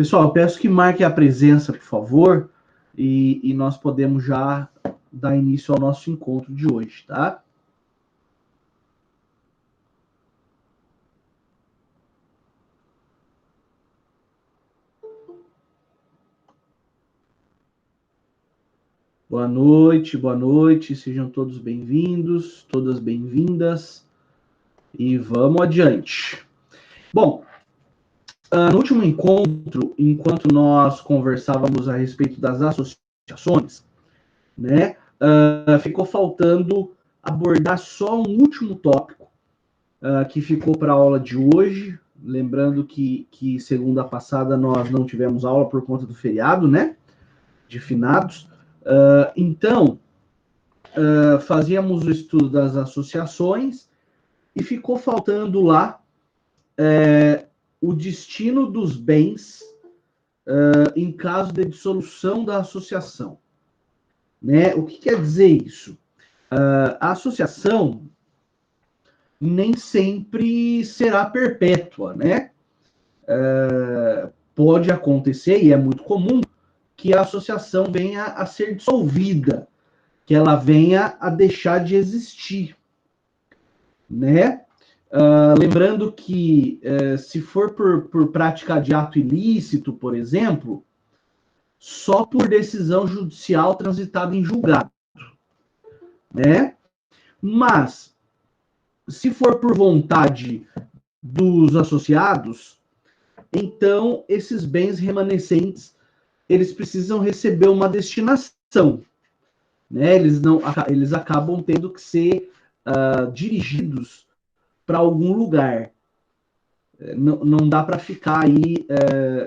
Pessoal, eu peço que marque a presença, por favor, e nós podemos já dar início ao nosso encontro de hoje, tá? Boa noite, sejam todos bem-vindos, todas bem-vindas, e vamos adiante. Bom, no último encontro, enquanto nós conversávamos a respeito das associações, né, ficou faltando abordar só um último tópico que ficou para a aula de hoje. Lembrando que segunda passada nós não tivemos aula por conta do feriado, né, de finados. Então, fazíamos o estudo das associações e ficou faltando lá o destino dos bens em caso de dissolução da associação. Né? O que quer dizer isso? A associação nem sempre será perpétua, né? Pode acontecer, e é muito comum, que a associação venha a ser dissolvida, que ela venha a deixar de existir, né? Lembrando que, se for por prática de ato ilícito, por exemplo, só por decisão judicial transitada em julgado, né? Mas, se for por vontade dos associados, então esses bens remanescentes, eles precisam receber uma destinação, né? Eles acabam tendo que ser dirigidos para algum lugar. Não dá para ficar aí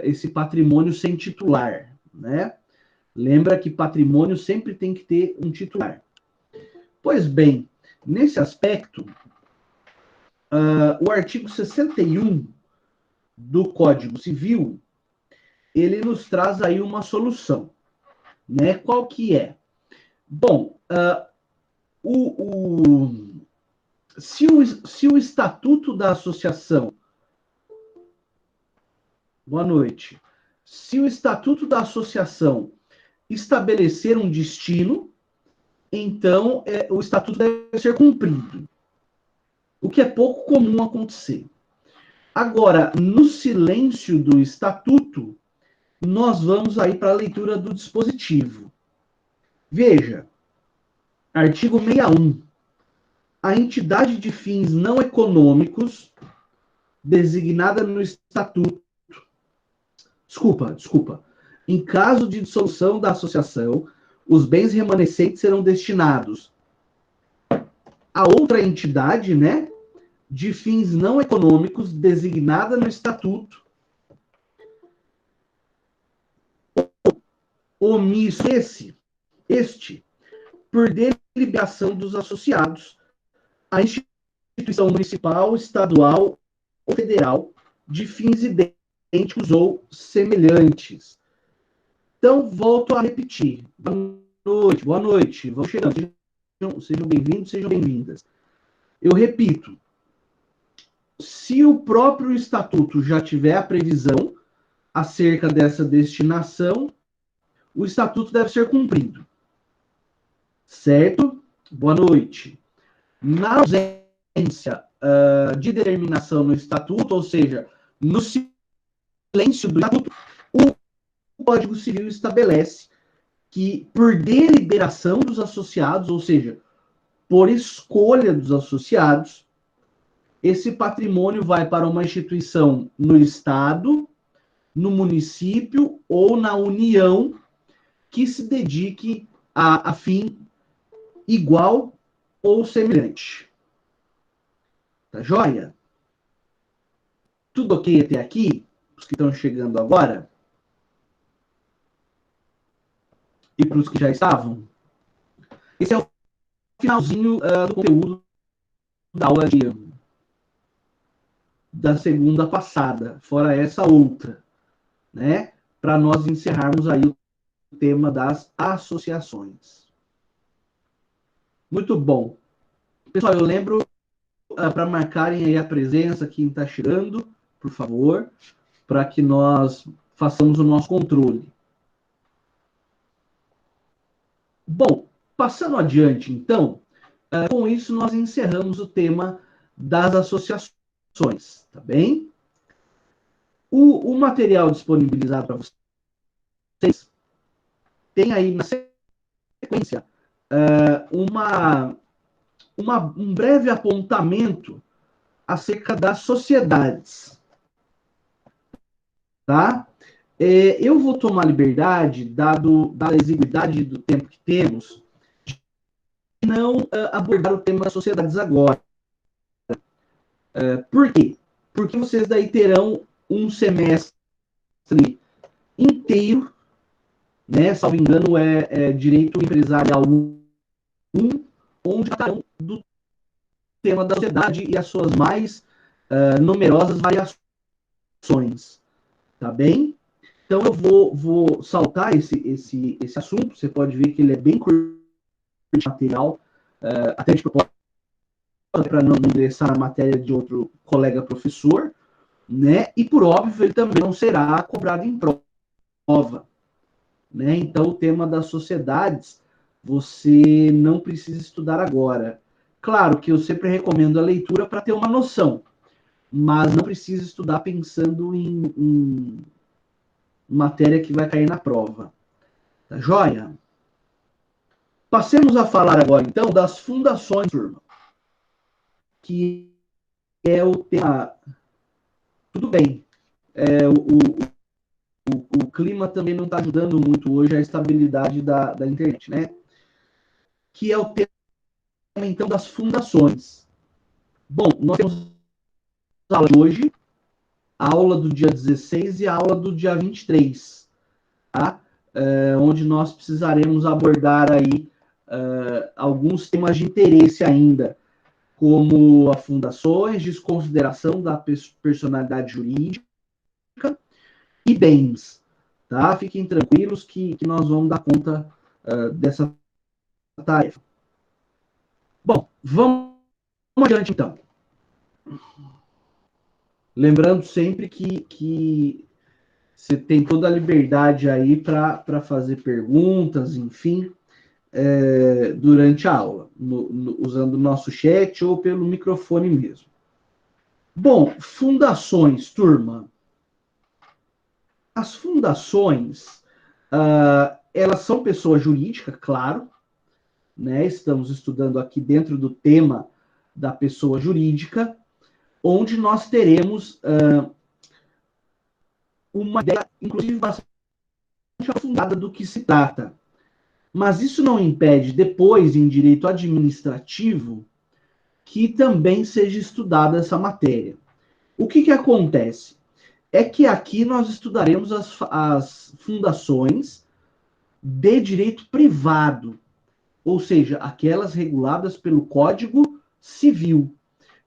esse patrimônio sem titular, né? Lembra que patrimônio sempre tem que ter um titular. Pois bem, nesse aspecto, o artigo 61 do Código Civil, ele nos traz aí uma solução, né? Qual que é? Bom, se o estatuto da associação... Boa noite. Se o estatuto da associação estabelecer um destino, então o estatuto deve ser cumprido, o que é pouco comum acontecer. Agora, no silêncio do estatuto, nós vamos aí para a leitura do dispositivo. Veja, artigo 61. A entidade de fins não econômicos designada no estatuto. Desculpa. Em caso de dissolução da associação, os bens remanescentes serão destinados a outra entidade, né, de fins não econômicos designada no estatuto. Omisso este, por deliberação dos associados, a instituição municipal, estadual ou federal de fins idênticos ou semelhantes. Então, volto a repetir. Boa noite. Vão chegando. Sejam bem-vindos, sejam bem-vindas. Eu repito, se o próprio estatuto já tiver a previsão acerca dessa destinação, o estatuto deve ser cumprido. Certo? Boa noite. Na ausência de determinação no estatuto, ou seja, no silêncio do estatuto, o Código Civil estabelece que, por deliberação dos associados, ou seja, por escolha dos associados, esse patrimônio vai para uma instituição no Estado, no município ou na União que se dedique a fim igual ou semelhante. Tá joia? Tudo ok até aqui? Os que estão chegando agora? E para os que já estavam? Esse é o finalzinho do conteúdo da aula da segunda passada, fora essa outra, né? Para nós encerrarmos aí o tema das associações. Muito bom. Pessoal, eu lembro para marcarem aí a presença, quem está chegando, por favor, para que nós façamos o nosso controle. Bom, passando adiante, então, com isso nós encerramos o tema das associações, tá bem? O material disponibilizado para vocês tem aí na sequência um breve apontamento acerca das sociedades, tá? Eu vou tomar liberdade, dada a exiguidade do tempo que temos, de não abordar o tema das sociedades agora. Por quê? Porque vocês daí terão um semestre inteiro, né? Salvo engano, é Direito Empresarial 1, onde tratarão do tema da sociedade e as suas mais numerosas variações, tá bem? Então eu vou saltar esse assunto. Você pode ver que ele é bem curto de material, até de propósito, para não ingressar na matéria de outro colega professor, né? E por óbvio ele também não será cobrado em prova, né? Então o tema das sociedades você não precisa estudar agora. Claro que eu sempre recomendo a leitura para ter uma noção, mas não precisa estudar pensando em matéria que vai cair na prova. Tá joia? Passemos a falar agora, então, das fundações, turma. Que é o tema. Tudo bem. O clima também não está ajudando muito hoje a estabilidade da internet, né? Que é o tema, então, das fundações. Bom, nós temos a aula de hoje, a aula do dia 16 e a aula do dia 23, tá? Onde nós precisaremos abordar aí alguns temas de interesse ainda, como a fundações, desconsideração da personalidade jurídica e bens, tá? Fiquem tranquilos que nós vamos dar conta dessa tarefa. Bom, vamos adiante então. Lembrando sempre que você tem toda a liberdade aí para fazer perguntas, enfim, durante a aula, usando o nosso chat ou pelo microfone mesmo. Bom, fundações, turma. As fundações, elas são pessoa jurídica, claro, né? Estamos estudando aqui dentro do tema da pessoa jurídica, onde nós teremos uma ideia, inclusive, bastante aprofundada do que se trata. Mas isso não impede, depois, em direito administrativo, que também seja estudada essa matéria. O que acontece? É que aqui nós estudaremos as fundações de direito privado, ou seja, aquelas reguladas pelo Código Civil,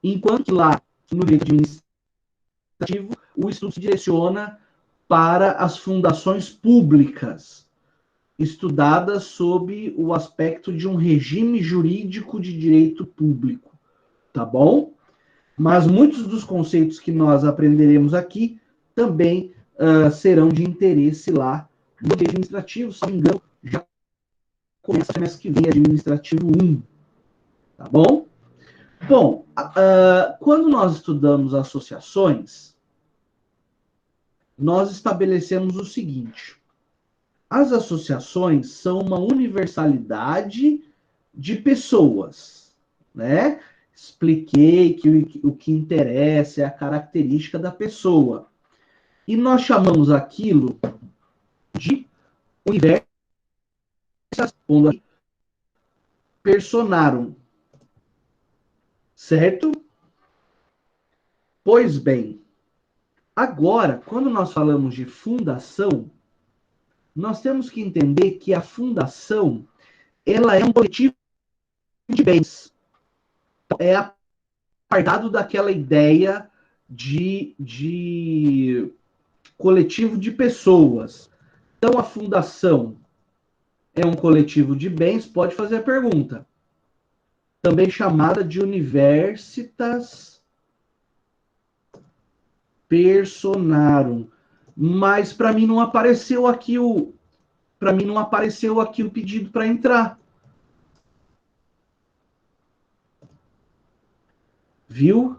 enquanto que lá no direito administrativo o estudo se direciona para as fundações públicas, estudadas sob o aspecto de um regime jurídico de direito público, tá bom? Mas muitos dos conceitos que nós aprenderemos aqui também serão de interesse lá no direito administrativo. Se não me engano, já começa o mês que vem, administrativo 1, tá bom? Bom, quando nós estudamos associações, nós estabelecemos o seguinte: as associações são uma universalidade de pessoas, né? Expliquei que o que interessa é a característica da pessoa. E nós chamamos aquilo de universo personarum. Certo? Pois bem, agora, quando nós falamos de fundação, nós temos que entender que a fundação, ela é um coletivo de bens. É apartado daquela ideia de coletivo de pessoas. Então, a fundação é um coletivo de bens, pode fazer a pergunta. Também chamada de universitas personarum. Mas para mim não apareceu aqui o pedido para entrar. Viu?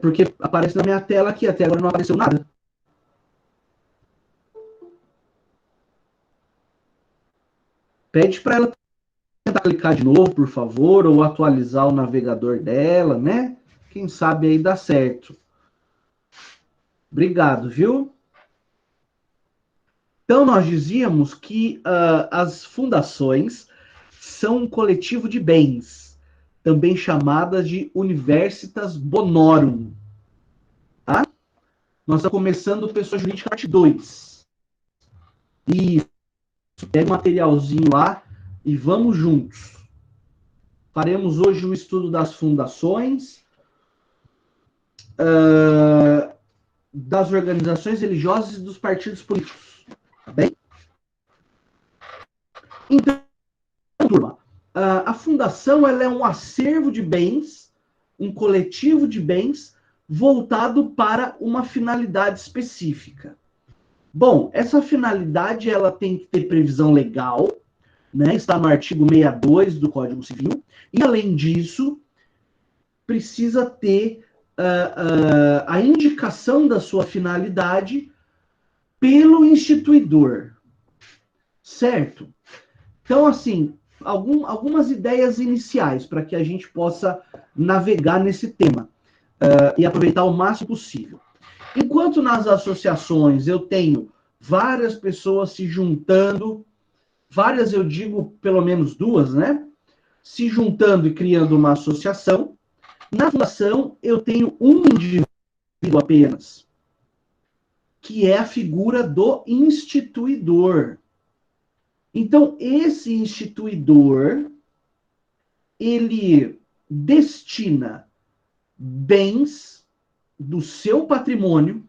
Porque aparece na minha tela aqui, até agora não apareceu nada. Pede para ela tentar clicar de novo, por favor, ou atualizar o navegador dela, né? Quem sabe aí dá certo. Obrigado, viu? Então, nós dizíamos que as fundações são um coletivo de bens, também chamadas de universitas bonorum. Tá? Nós estamos começando Pessoa Jurídica parte 2. Isso. Pega o materialzinho lá e vamos juntos. Faremos hoje o estudo das fundações, das organizações religiosas e dos partidos políticos. Tá bem? Então, turma, a fundação ela é um acervo de bens, um coletivo de bens voltado para uma finalidade específica. Bom, essa finalidade ela tem que ter previsão legal, né? Está no artigo 62 do Código Civil, e além disso, precisa ter a indicação da sua finalidade pelo instituidor, certo? Então, assim, algumas ideias iniciais para que a gente possa navegar nesse tema e aproveitar o máximo possível. Enquanto nas associações eu tenho várias pessoas se juntando, várias eu digo pelo menos duas, né? Se juntando e criando uma associação, na fundação eu tenho um indivíduo apenas, que é a figura do instituidor. Então, esse instituidor, ele destina bens do seu patrimônio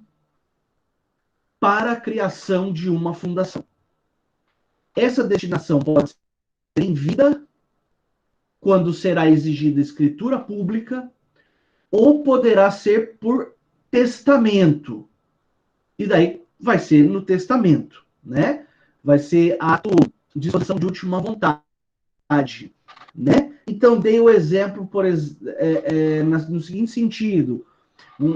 para a criação de uma fundação. Essa destinação pode ser em vida, quando será exigida escritura pública, ou poderá ser por testamento. E daí vai ser no testamento, né? Vai ser ato de disposição de última vontade, né? Então, dei o exemplo no seguinte sentido.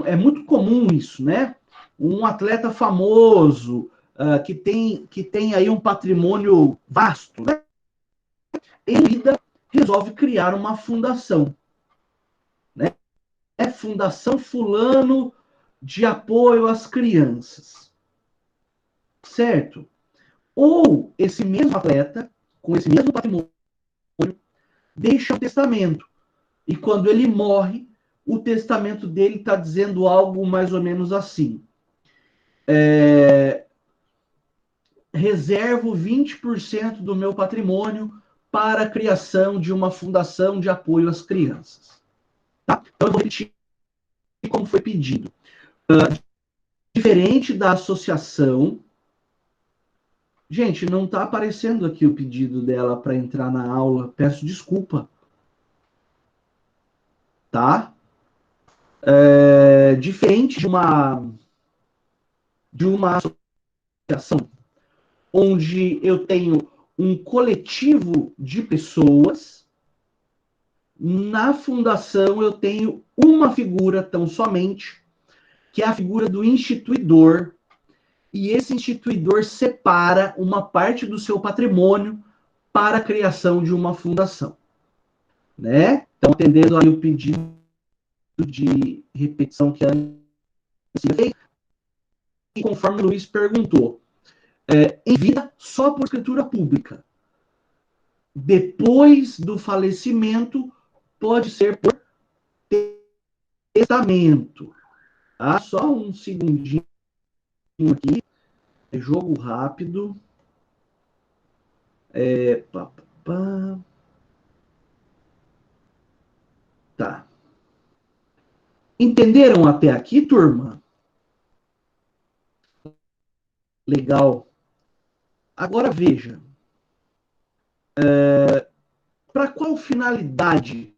É muito comum isso, né? Um atleta famoso que tem aí um patrimônio vasto, né? Ele resolve criar uma fundação, né? É Fundação Fulano de Apoio às Crianças, certo? Ou esse mesmo atleta, com esse mesmo patrimônio, deixa um testamento. E quando ele morre, o testamento dele está dizendo algo mais ou menos assim. Reservo 20% do meu patrimônio para a criação de uma fundação de apoio às crianças. Tá? Então, eu vou repetir como foi pedido. Diferente da associação. Gente, não está aparecendo aqui o pedido dela para entrar na aula. Peço desculpa. Tá? Diferente de uma associação onde eu tenho um coletivo de pessoas, na fundação eu tenho uma figura tão somente, que é a figura do instituidor, e esse instituidor separa uma parte do seu patrimônio para a criação de uma fundação. Né? Então, atendendo aí o pedido de repetição que a Cecília fez, e conforme o Luiz perguntou, em vida só por escritura pública. Depois do falecimento, pode ser por testamento. Tá? Só um segundinho aqui. Jogo rápido. Tá. Entenderam até aqui, turma? Legal. Agora veja. Para qual finalidade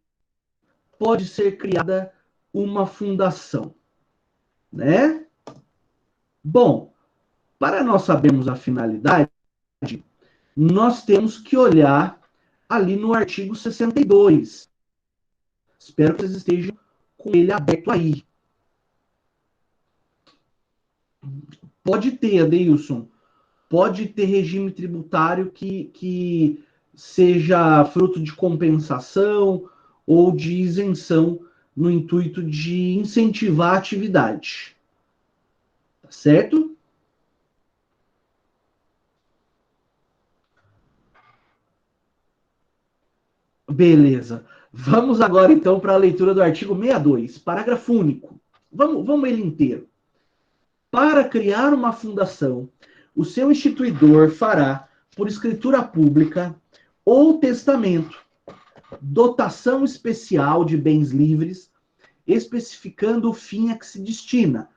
pode ser criada uma fundação? Né? Bom, para nós sabermos a finalidade, nós temos que olhar ali no artigo 62. Espero que vocês estejam com ele aberto aí. Pode ter, Adeilson, pode ter regime tributário que seja fruto de compensação ou de isenção no intuito de incentivar a atividade. Tá certo? Beleza. Vamos agora, então, para a leitura do artigo 62, parágrafo único. Vamos ele inteiro. Para criar uma fundação, o seu instituidor fará, por escritura pública ou testamento, dotação especial de bens livres, especificando o fim a que se destina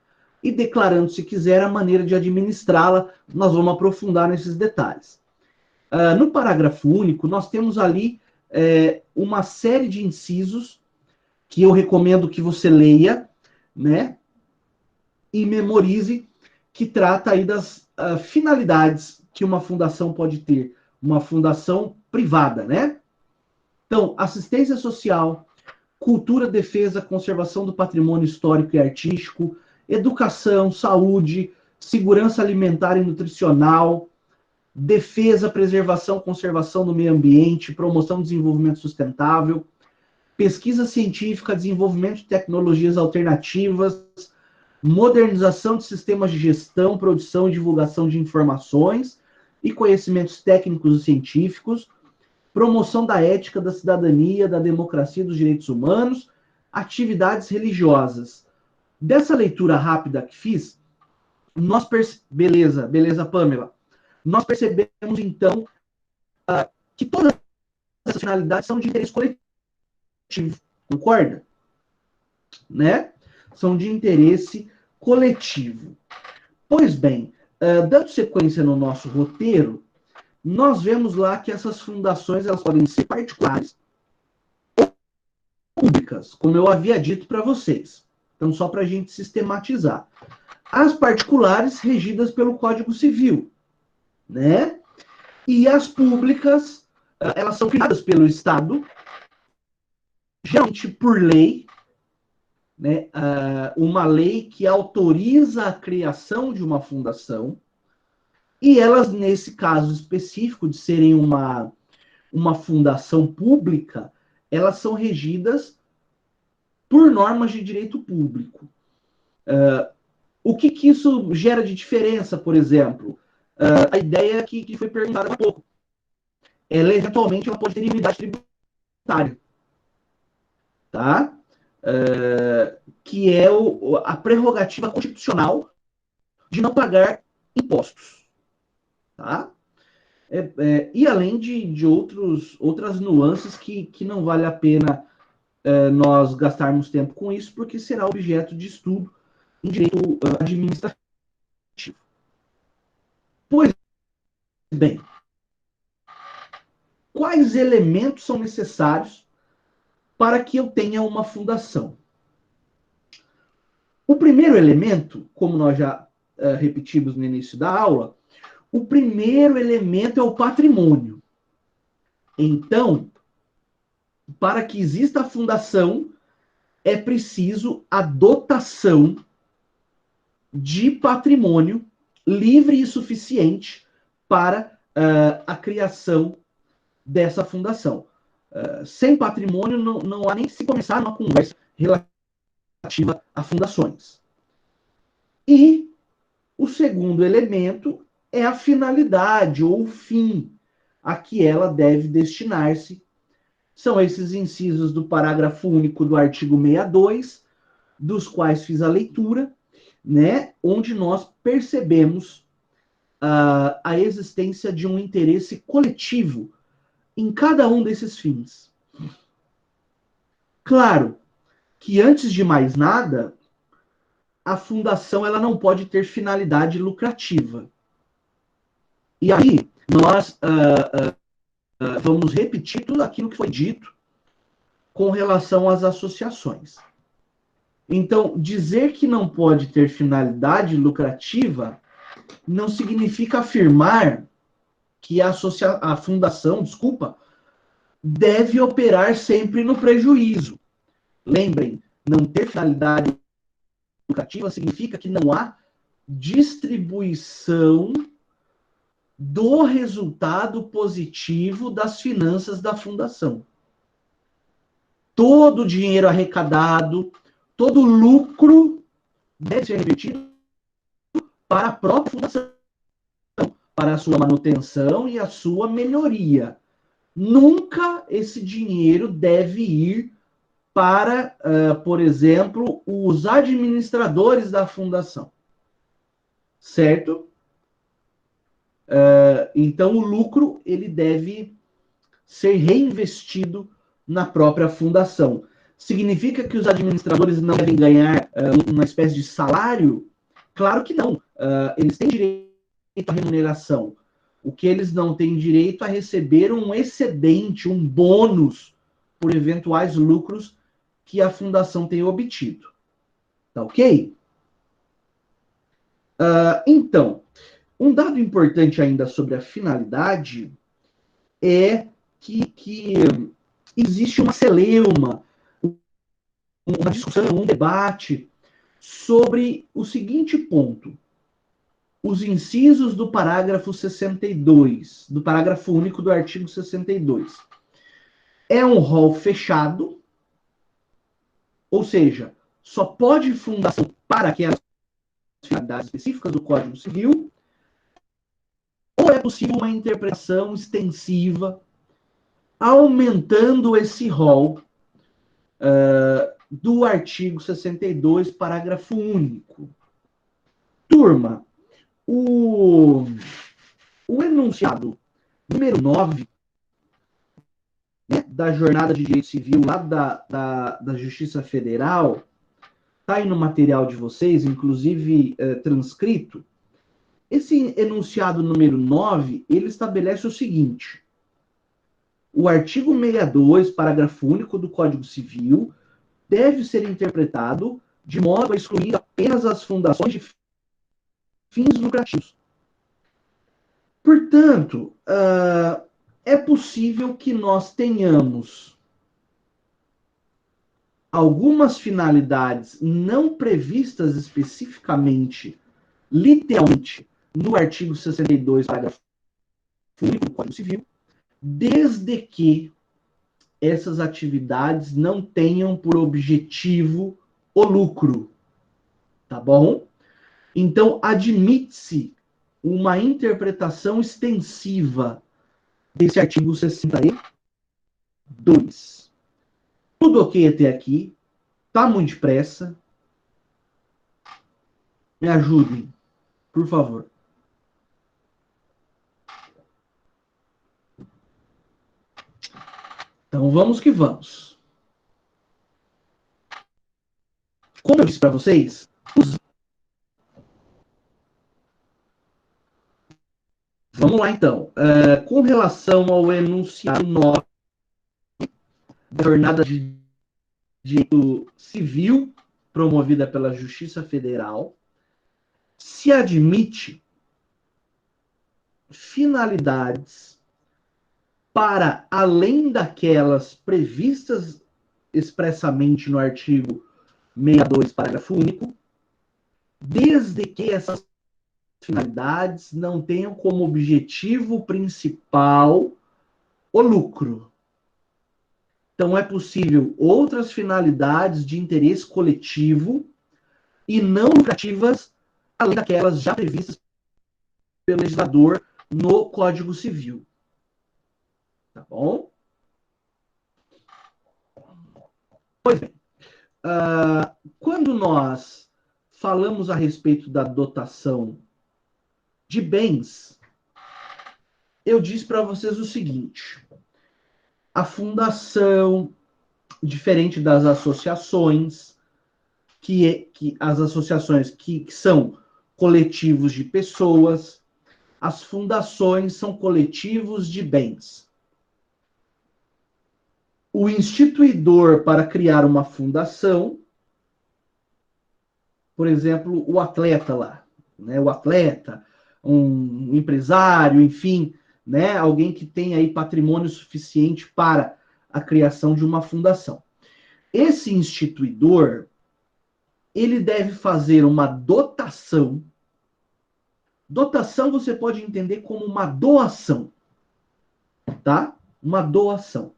e declarando, se quiser, a maneira de administrá-la. Nós vamos aprofundar nesses detalhes. No parágrafo único, nós temos ali uma série de incisos que eu recomendo que você leia, né, e memorize, que trata aí das finalidades que uma fundação pode ter, uma fundação privada, né? Então, assistência social, cultura, defesa, conservação do patrimônio histórico e artístico, educação, saúde, segurança alimentar e nutricional, defesa, preservação, conservação do meio ambiente, promoção do desenvolvimento sustentável, pesquisa científica, desenvolvimento de tecnologias alternativas, modernização de sistemas de gestão, produção e divulgação de informações e conhecimentos técnicos e científicos, promoção da ética, da cidadania, da democracia e dos direitos humanos, atividades religiosas. Dessa leitura rápida que fiz, beleza, Pamela. Nós percebemos, então, que todas essas finalidades são de interesse coletivo, concorda? Né? São de interesse coletivo. Pois bem, dando sequência no nosso roteiro, nós vemos lá que essas fundações elas podem ser particulares ou públicas, como eu havia dito para vocês. Então, só para a gente sistematizar. As particulares regidas pelo Código Civil, né? E as públicas, elas são criadas pelo Estado, geralmente por lei, né? Uma lei que autoriza a criação de uma fundação, e elas, nesse caso específico de serem uma fundação pública, elas são regidas por normas de direito público. O que isso gera de diferença, por exemplo? A ideia que foi perguntada há pouco. Ela, eventualmente, ela pode ter imunidade tributária. Tá? Que é a prerrogativa constitucional de não pagar impostos. Tá? E além de outras nuances que não vale a pena nós gastarmos tempo com isso, porque será objeto de estudo em direito administrativo. Pois bem, quais elementos são necessários para que eu tenha uma fundação? O primeiro elemento, como nós já repetimos no início da aula, o primeiro elemento é o patrimônio. Então, para que exista a fundação, é preciso a dotação de patrimônio livre e suficiente para a criação dessa fundação. Sem patrimônio, não há nem se começar uma conversa relativa a fundações. E o segundo elemento é a finalidade ou o fim a que ela deve destinar-se. São esses incisos do parágrafo único do artigo 62, dos quais fiz a leitura, né, onde nós percebemos a existência de um interesse coletivo em cada um desses fins. Claro que, antes de mais nada, a fundação ela não pode ter finalidade lucrativa. E aí, nós vamos repetir tudo aquilo que foi dito com relação às associações. Então, dizer que não pode ter finalidade lucrativa não significa afirmar que a fundação, desculpa, deve operar sempre no prejuízo. Lembrem, não ter finalidade lucrativa significa que não há distribuição do resultado positivo das finanças da fundação. Todo o dinheiro arrecadado, todo o lucro deve ser revertido para a própria fundação, para a sua manutenção e a sua melhoria. Nunca esse dinheiro deve ir para, por exemplo, os administradores da fundação. Certo? Então, o lucro ele deve ser reinvestido na própria fundação. Significa que os administradores não devem ganhar uma espécie de salário? Claro que não. Eles têm direito à remuneração. O que eles não têm direito a receber um excedente, um bônus, por eventuais lucros que a fundação tenha obtido. Tá ok? Então, um dado importante ainda sobre a finalidade é que existe uma celeuma, uma discussão, um debate sobre o seguinte ponto. Os incisos do parágrafo 62, do parágrafo único do artigo 62. É um rol fechado, ou seja, só pode fundação para aquelas finalidades específicas do Código Civil, ou é possível uma interpretação extensiva, aumentando esse rol do artigo 62, parágrafo único. Turma, o enunciado número 9, né, da Jornada de Direito Civil lá da Justiça Federal, está aí no material de vocês, inclusive transcrito. Esse enunciado número 9, ele estabelece o seguinte: o artigo 62, parágrafo único do Código Civil, deve ser interpretado de modo a excluir apenas as fundações de fins lucrativos. Portanto, é possível que nós tenhamos algumas finalidades não previstas especificamente, literalmente, no artigo 62, parágrafo único do Código Civil, desde que essas atividades não tenham por objetivo o lucro. Tá bom? Então, admite-se uma interpretação extensiva desse artigo 62. Tudo ok até aqui? Tá muito depressa? Me ajudem, por favor. Então, vamos que vamos. Como eu disse para vocês, vamos lá então. Com relação ao enunciado 9 da Jornada de Direito Civil, promovida pela Justiça Federal, se admite finalidades para além daquelas previstas expressamente no artigo 62, parágrafo único, desde que essas finalidades não tenham como objetivo principal o lucro. Então, é possível outras finalidades de interesse coletivo e não lucrativas, além daquelas já previstas pelo legislador no Código Civil. Tá bom? Pois bem, quando nós falamos a respeito da dotação de bens, eu disse para vocês o seguinte: a fundação, diferente das associações, que as associações que são coletivos de pessoas, as fundações são coletivos de bens. O instituidor, para criar uma fundação, por exemplo, o atleta lá, né? O atleta, um empresário, enfim, né? Alguém que tem aí patrimônio suficiente para a criação de uma fundação. Esse instituidor, ele deve fazer uma dotação. Dotação você pode entender como uma doação, tá? Uma doação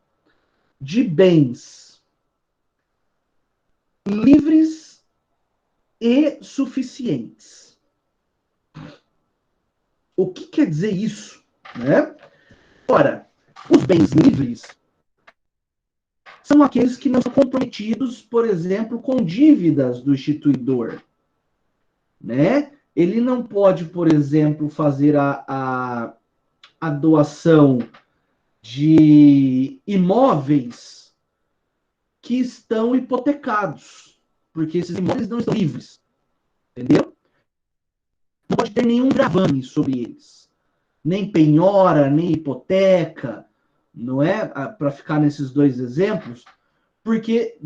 de bens livres e suficientes. O que quer dizer isso, né? Ora, os bens livres são aqueles que não são comprometidos, por exemplo, com dívidas do instituidor, né? Ele não pode, por exemplo, fazer a doação de imóveis que estão hipotecados, porque esses imóveis não estão livres, entendeu? Não pode ter nenhum gravame sobre eles, nem penhora, nem hipoteca, não é? Para ficar nesses dois exemplos, porque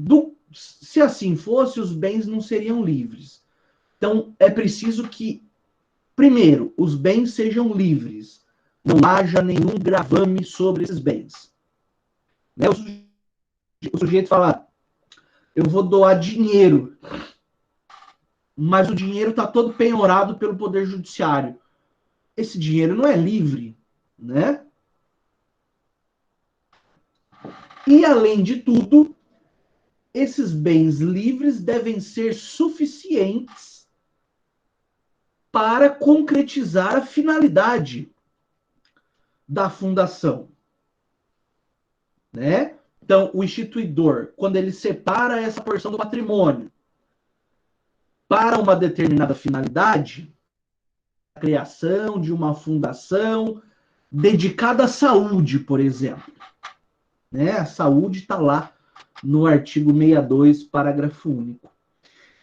se assim fosse, os bens não seriam livres. Então, é preciso que, primeiro, os bens sejam livres, não haja nenhum gravame sobre esses bens. Né? O sujeito fala, eu vou doar dinheiro, mas o dinheiro está todo penhorado pelo Poder Judiciário. Esse dinheiro não é livre, né? E, além de tudo, esses bens livres devem ser suficientes para concretizar a finalidade da fundação, né? Então, o instituidor, quando ele separa essa porção do patrimônio para uma determinada finalidade, a criação de uma fundação dedicada à saúde, por exemplo, né? A saúde está lá no artigo 62, parágrafo único.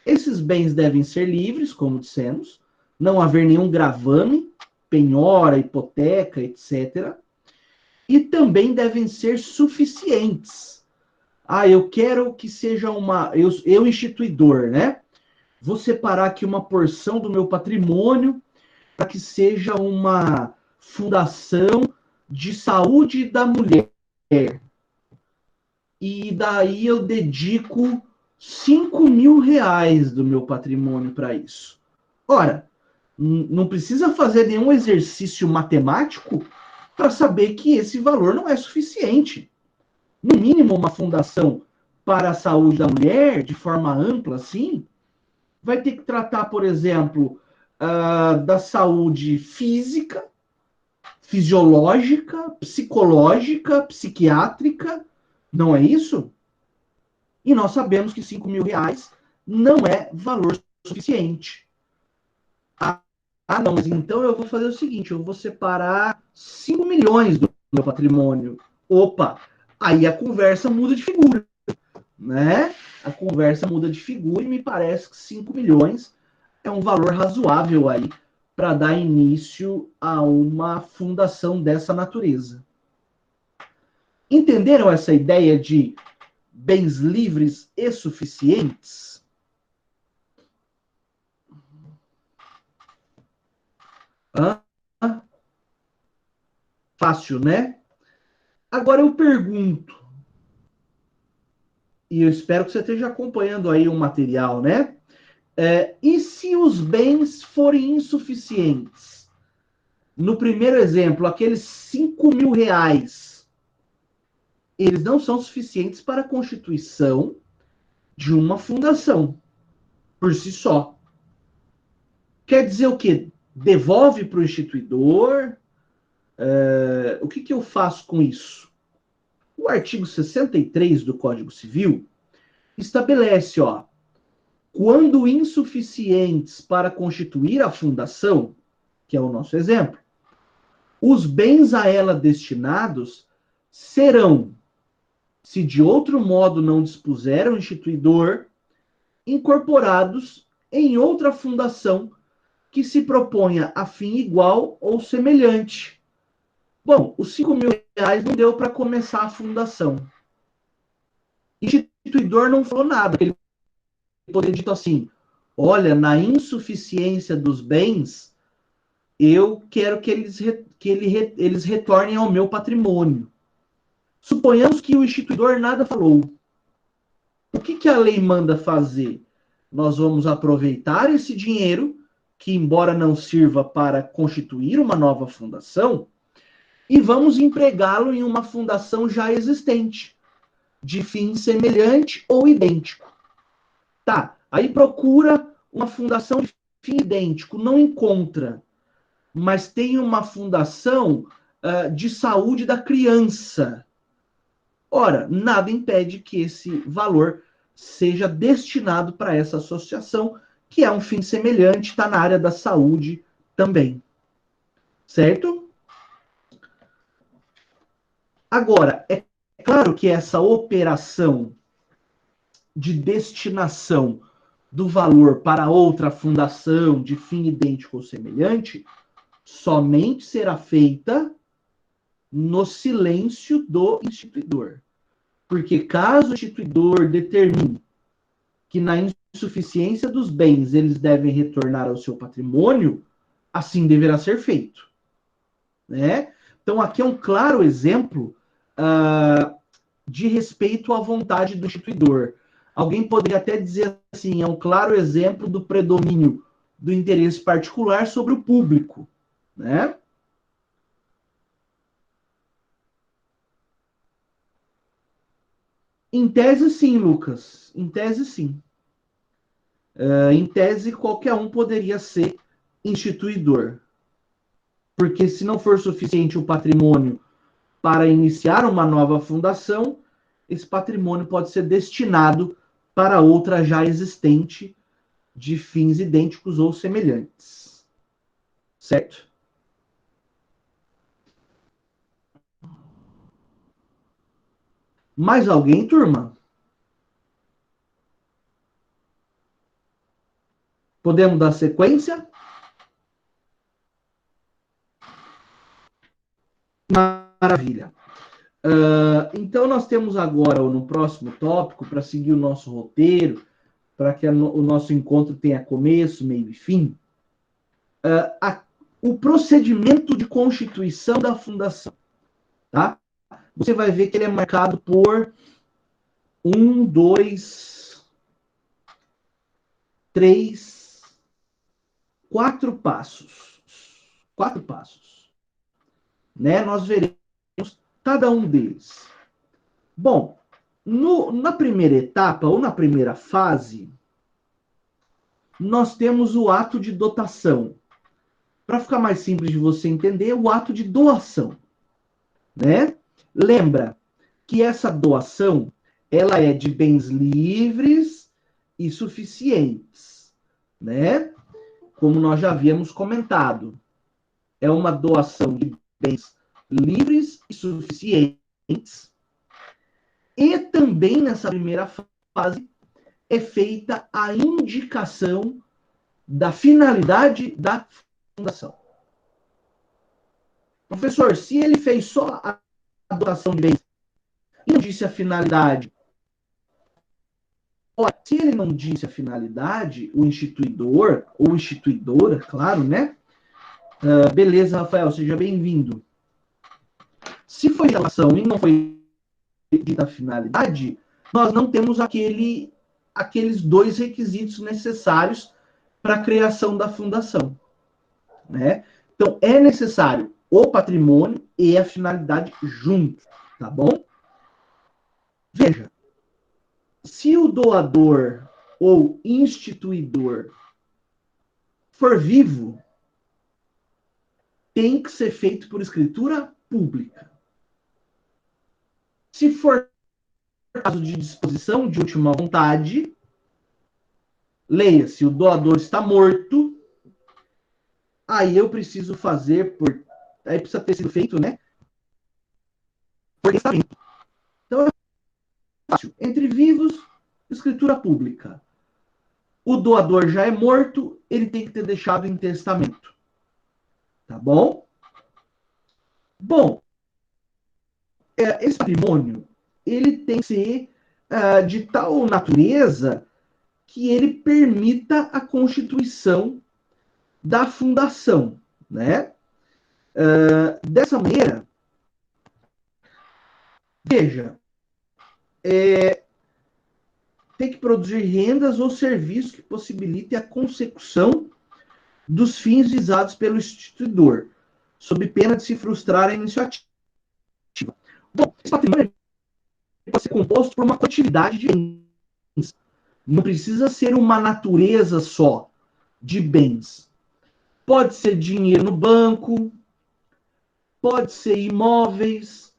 Esses bens devem ser livres, como dissemos, não haver nenhum gravame, penhora, hipoteca, etc. E também devem ser suficientes. Ah, eu quero que seja uma. Eu instituidor, né? Vou separar aqui uma porção do meu patrimônio para que seja uma fundação de saúde da mulher. E daí eu dedico 5.000 reais do meu patrimônio para isso. Ora, não precisa fazer nenhum exercício matemático para saber que esse valor não é suficiente. No mínimo, uma fundação para a saúde da mulher, de forma ampla, assim, vai ter que tratar, por exemplo, da saúde física, fisiológica, psicológica, psiquiátrica, não é isso? E nós sabemos que 5.000 reais não é valor suficiente. Não, mas então eu vou fazer o seguinte, eu vou separar 5 milhões do meu patrimônio. Opa, aí a conversa muda de figura, né? A conversa muda de figura e me parece que 5 milhões é um valor razoável aí para dar início a uma fundação dessa natureza. Entenderam essa ideia de bens livres e suficientes? Hã? Fácil, né? Agora eu pergunto, e eu espero que você esteja acompanhando aí o material, né? E se os bens forem insuficientes? No primeiro exemplo, aqueles 5.000 reais, eles não são suficientes para a constituição de uma fundação, por si só. Quer dizer o quê? Devolve para o instituidor? O que eu faço com isso? O artigo 63 do Código Civil estabelece, ó, quando insuficientes para constituir a fundação, que é o nosso exemplo, os bens a ela destinados serão, se de outro modo não dispuser o instituidor, incorporados em outra fundação que se proponha a fim igual ou semelhante. Bom, os 5.000 reais não deu para começar a fundação. O instituidor não falou nada. Ele poderia ter dito assim, olha, na insuficiência dos bens, eu quero que eles retornem ao meu patrimônio. Suponhamos que o instituidor nada falou. O que a lei manda fazer? Nós vamos aproveitar esse dinheiro, que embora não sirva para constituir uma nova fundação, e vamos empregá-lo em uma fundação já existente, de fim semelhante ou idêntico. Tá, aí procura uma fundação de fim idêntico, não encontra, mas tem uma fundação de saúde da criança. Ora, nada impede que esse valor seja destinado para essa associação, que é um fim semelhante, está na área da saúde também. Certo? Agora, é claro que essa operação de destinação do valor para outra fundação de fim idêntico ou semelhante somente será feita no silêncio do instituidor. Porque caso o instituidor determine que na insuficiência dos bens eles devem retornar ao seu patrimônio, assim deverá ser feito. Né? Então, aqui é um claro exemplo de respeito à vontade do instituidor. Alguém poderia até dizer assim, é um claro exemplo do predomínio do interesse particular sobre o público. Né? Em tese, sim, Lucas. Em tese, sim. Em tese, qualquer um poderia ser instituidor. Porque se não for suficiente o patrimônio para iniciar uma nova fundação, esse patrimônio pode ser destinado para outra já existente de fins idênticos ou semelhantes. Certo? Mais alguém, turma? Podemos dar sequência? Maravilha. Então, nós temos agora, no próximo tópico, para seguir o nosso roteiro, para que o nosso encontro tenha começo, meio e fim, o procedimento de constituição da fundação. Tá? Você vai ver que ele é marcado por 2, 3, 4 passos. 4 passos. Né? Nós veremos cada um deles. Bom, na primeira etapa, ou na primeira fase, nós temos o ato de dotação. Para ficar mais simples de você entender, o ato de doação. Né? Lembra que essa doação ela é de bens livres e suficientes. Né? Como nós já havíamos comentado. É uma doação de bens livres e suficientes. E também nessa primeira fase é feita a indicação da finalidade da fundação. Professor, se ele fez só a doação de bens e não disse a finalidade, se ele não disse a finalidade, o instituidor, ou instituidora, claro, né? Beleza, Rafael, seja bem-vindo. Se foi doação e não foi dita a finalidade, nós não temos aqueles 2 requisitos necessários para a criação da fundação. Né? Então, é necessário o patrimônio e a finalidade juntos, tá bom? Veja, se o doador ou instituidor for vivo, tem que ser feito por escritura pública. Se for caso de disposição de última vontade, leia-se, o doador está morto, aí eu preciso fazer aí precisa ter sido feito, né? Por testamento. Então é fácil. Entre vivos, escritura pública. O doador já é morto, ele tem que ter deixado em testamento. Tá bom? Bom, esse patrimônio, ele tem que ser de tal natureza que ele permita a constituição da fundação, né? Dessa maneira, veja, tem que produzir rendas ou serviços que possibilitem a consecução dos fins visados pelo instituidor, sob pena de se frustrar a iniciativa. Bom, esse patrimônio pode ser composto por uma quantidade de bens. Não precisa ser uma natureza só de bens. Pode ser dinheiro no banco, pode ser imóveis,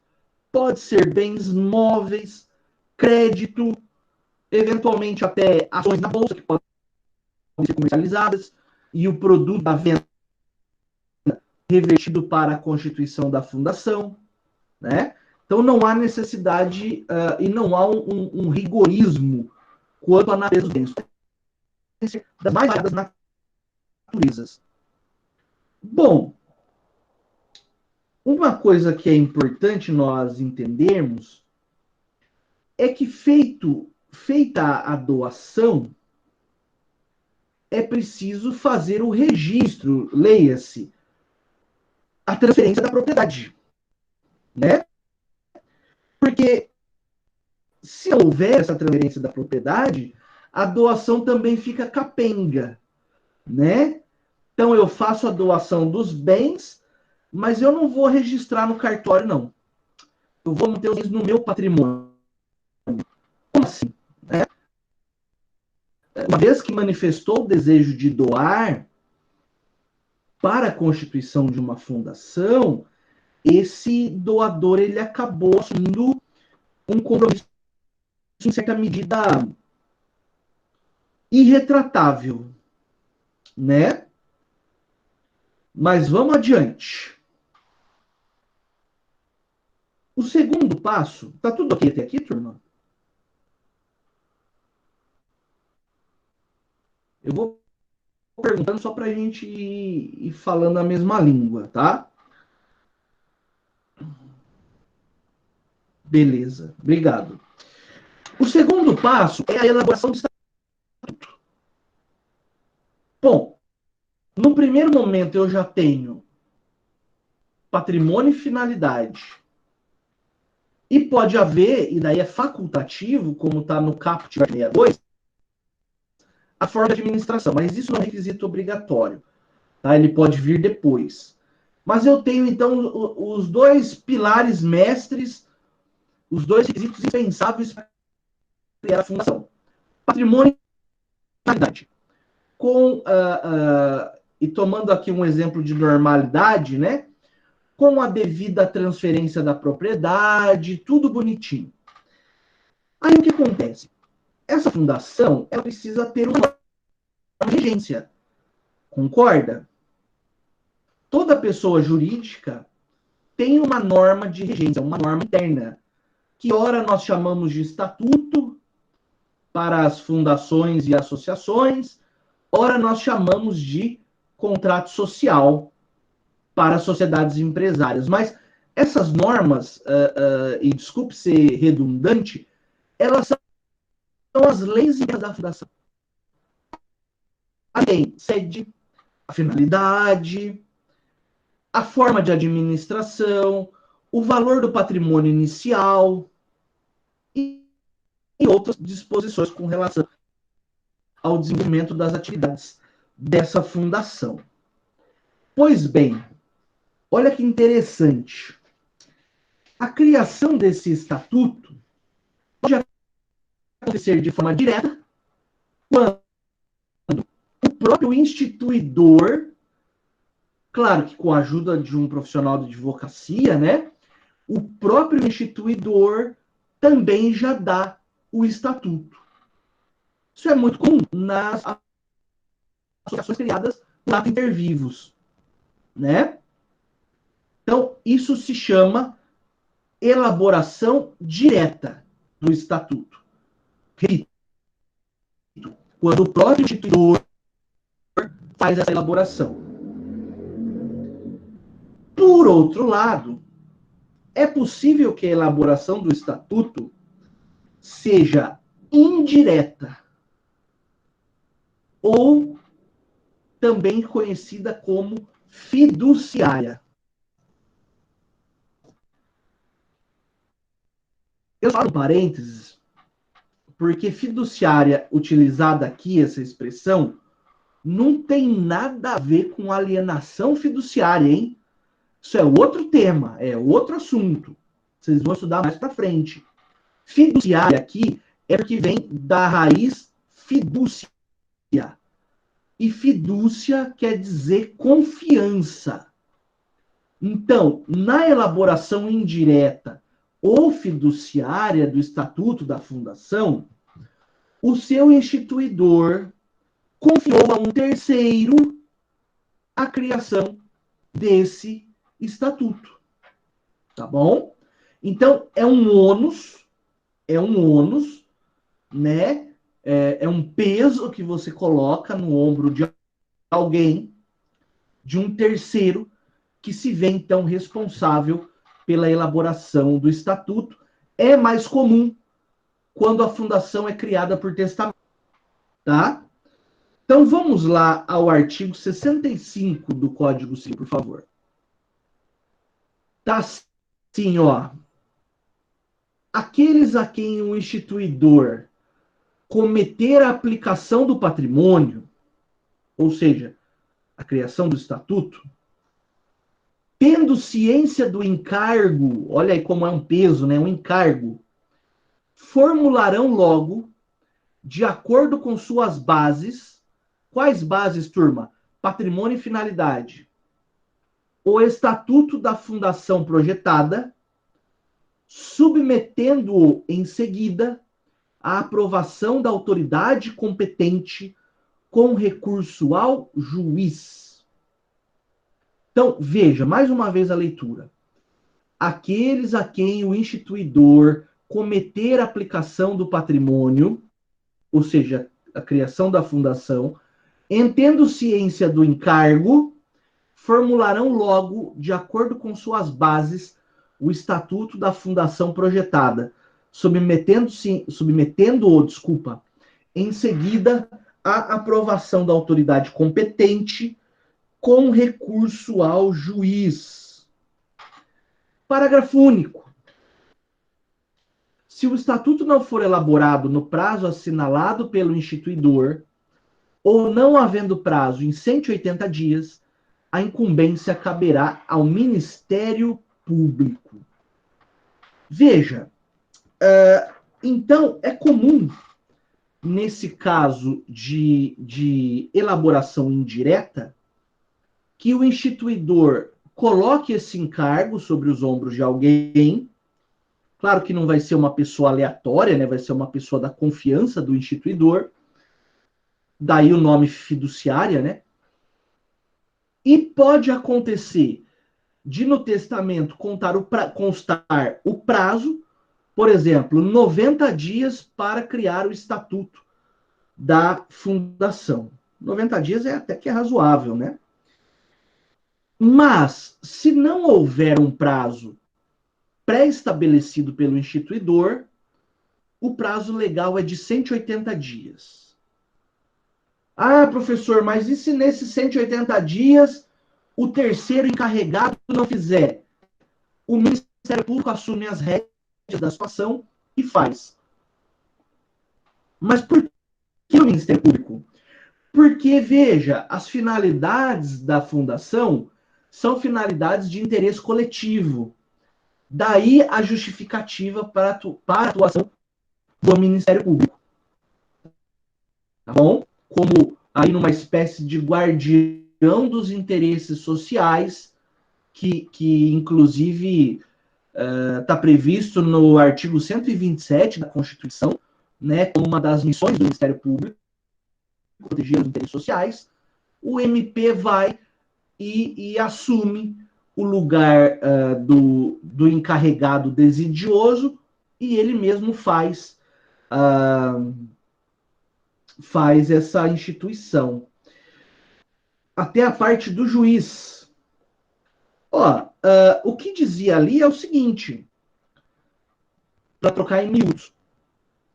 pode ser bens móveis, crédito, eventualmente até ações na bolsa que podem ser comercializadas e o produto da venda revertido para a constituição da fundação, né? Então não há necessidade e não há um rigorismo quanto à natureza dos bens. Das mais variadas naturezas. Bom, uma coisa que é importante nós entendermos é que feita a doação, é preciso fazer o registro, leia-se, a transferência da propriedade, né? Porque se houver essa transferência da propriedade, a doação também fica capenga, né? Então eu faço a doação dos bens, mas eu não vou registrar no cartório, não. Eu vou manter os bens no meu patrimônio. Como assim? Uma vez que manifestou o desejo de doar para a constituição de uma fundação, esse doador ele acabou assumindo um compromisso, em certa medida, irretratável, né? Mas vamos adiante. O segundo passo, tá tudo ok até aqui, turma? Eu vou perguntando só para a gente ir falando a mesma língua, tá? Beleza, obrigado. O segundo passo é a elaboração do estatuto. Bom, no primeiro momento eu já tenho patrimônio e finalidade. E pode haver, e daí é facultativo, como está no caput 62, a forma de administração, mas isso não é requisito obrigatório. Tá? Ele pode vir depois. Mas eu tenho, então, os dois pilares mestres, os dois requisitos indispensáveis para criar a fundação. Patrimônio e finalidade. E tomando aqui um exemplo de normalidade, né? Com a devida transferência da propriedade, tudo bonitinho. Aí o que acontece? Essa fundação, ela precisa ter uma regência. Concorda? Toda pessoa jurídica tem uma norma de regência, uma norma interna, que ora nós chamamos de estatuto para as fundações e associações, ora nós chamamos de contrato social para as sociedades empresárias. Mas essas normas, e desculpe ser redundante, elas são as leis da fundação. A lei sede, a finalidade, a forma de administração, o valor do patrimônio inicial e outras disposições com relação ao desenvolvimento das atividades dessa fundação. Pois bem, olha que interessante. A criação desse estatuto pode acontecer de forma direta quando o próprio instituidor, claro que com a ajuda de um profissional de advocacia, né? O próprio instituidor também já dá o estatuto. Isso é muito comum nas associações criadas por ato inter vivos, né? Então, isso se chama elaboração direta do estatuto. Repito, quando o próprio instituidor faz essa elaboração. Por outro lado, é possível que a elaboração do estatuto seja indireta. ou também conhecida como fiduciária. Eu falo parênteses, porque fiduciária, utilizada aqui, essa expressão, não tem nada a ver com alienação fiduciária, hein? Isso é outro tema, é outro assunto. Vocês vão estudar mais para frente. Fiduciária aqui é porque vem da raiz fidúcia. E fidúcia quer dizer confiança. Então, na elaboração indireta ou fiduciária do estatuto da fundação, o seu instituidor confiou a um terceiro a criação desse estatuto. Tá bom? Então, é um ônus, né? É um peso que você coloca no ombro de alguém, de um terceiro, que se vê, então, responsável pela elaboração do estatuto. É mais comum quando a fundação é criada por testamento, tá? Então, vamos lá ao artigo 65 do Código Civil, por favor. Tá assim, ó. Aqueles a quem o instituidor cometer a aplicação do patrimônio, ou seja, a criação do estatuto, tendo ciência do encargo, olha aí como é um peso, né? Um encargo, formularão logo, de acordo com suas bases, quais bases, turma? Patrimônio e finalidade. O estatuto da fundação projetada, submetendo-o em seguida à aprovação da autoridade competente com recurso ao juiz. Então, veja, mais uma vez a leitura. Aqueles a quem o instituidor cometer a aplicação do patrimônio, ou seja, a criação da fundação, em tendo ciência do encargo, formularão logo, de acordo com suas bases, o estatuto da fundação projetada, submetendo-o, em seguida à aprovação da autoridade competente com recurso ao juiz. Parágrafo único. Se o estatuto não for elaborado no prazo assinalado pelo instituidor, ou não havendo prazo em 180 dias, a incumbência caberá ao Ministério Público. Veja, então é comum, nesse caso de elaboração indireta, que o instituidor coloque esse encargo sobre os ombros de alguém. Claro que não vai ser uma pessoa aleatória, né? Vai ser uma pessoa da confiança do instituidor. Daí o nome fiduciária, né? E pode acontecer de no testamento constar o prazo, por exemplo, 90 dias para criar o estatuto da fundação. 90 dias é até que é razoável, né? Mas, se não houver um prazo pré-estabelecido pelo instituidor, o prazo legal é de 180 dias. Ah, professor, mas e se nesses 180 dias o terceiro encarregado não fizer? O Ministério Público assume as rédeas da situação e faz. Mas por que o Ministério Público? Porque, veja, as finalidades da fundação são finalidades de interesse coletivo. Daí a justificativa para a atuação do Ministério Público. Tá bom? Como aí numa espécie de guardião dos interesses sociais, que inclusive está previsto no artigo 127 da Constituição, né, como uma das missões do Ministério Público, proteger os interesses sociais. O MP vai e assume o lugar do encarregado desidioso e ele mesmo faz essa instituição. Até a parte do juiz. O que dizia ali é o seguinte, para trocar em miúdos,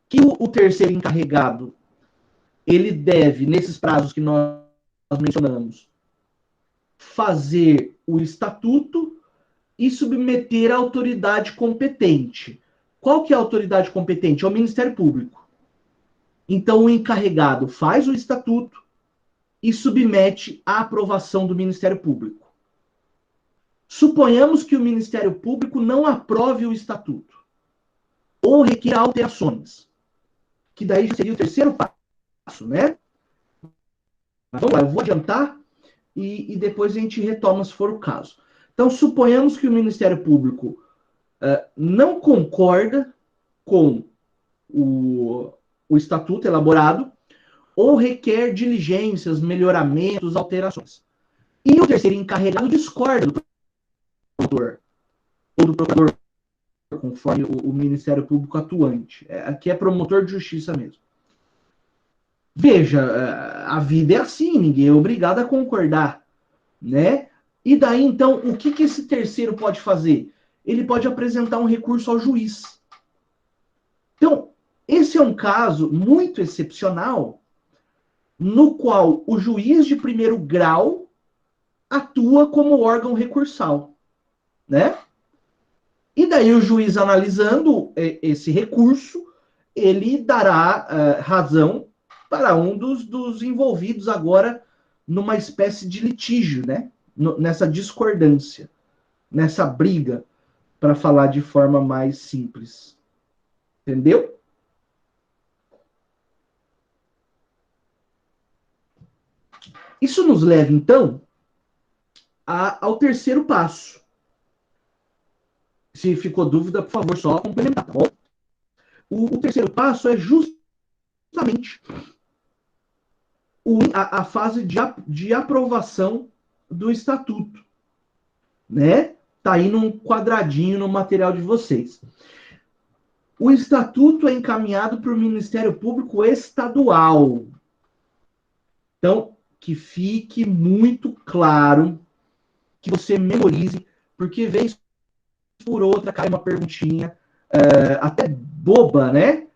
que o terceiro encarregado ele deve, nesses prazos que nós mencionamos, fazer o estatuto e submeter à autoridade competente. Qual que é a autoridade competente? É o Ministério Público. Então, o encarregado faz o estatuto e submete à aprovação do Ministério Público. Suponhamos que o Ministério Público não aprove o estatuto ou requer alterações, que daí já seria o terceiro passo, né? Mas vamos lá, eu vou adiantar e depois a gente retoma se for o caso. Então, suponhamos que o Ministério Público não concorda com o estatuto elaborado ou requer diligências, melhoramentos, alterações. E o terceiro encarregado discorda do promotor ou do procurador, conforme o Ministério Público atuante. Aqui é promotor de justiça mesmo. Veja, a vida é assim, ninguém é obrigado a concordar, né? E daí, então, o que esse terceiro pode fazer? Ele pode apresentar um recurso ao juiz. Então, esse é um caso muito excepcional, no qual o juiz de primeiro grau atua como órgão recursal, né? E daí o juiz analisando esse recurso, ele dará razão para um dos envolvidos agora numa espécie de litígio, né? Nessa discordância, nessa briga, para falar de forma mais simples. Entendeu? Isso nos leva, então, ao terceiro passo. Se ficou dúvida, por favor, só complementar, tá bom? O terceiro passo é justamente a fase de aprovação do estatuto, né? Tá aí num quadradinho no material de vocês. O estatuto é encaminhado para o Ministério Público Estadual. Então, que fique muito claro, que você memorize, porque vez por outra cai uma perguntinha, até boba, né?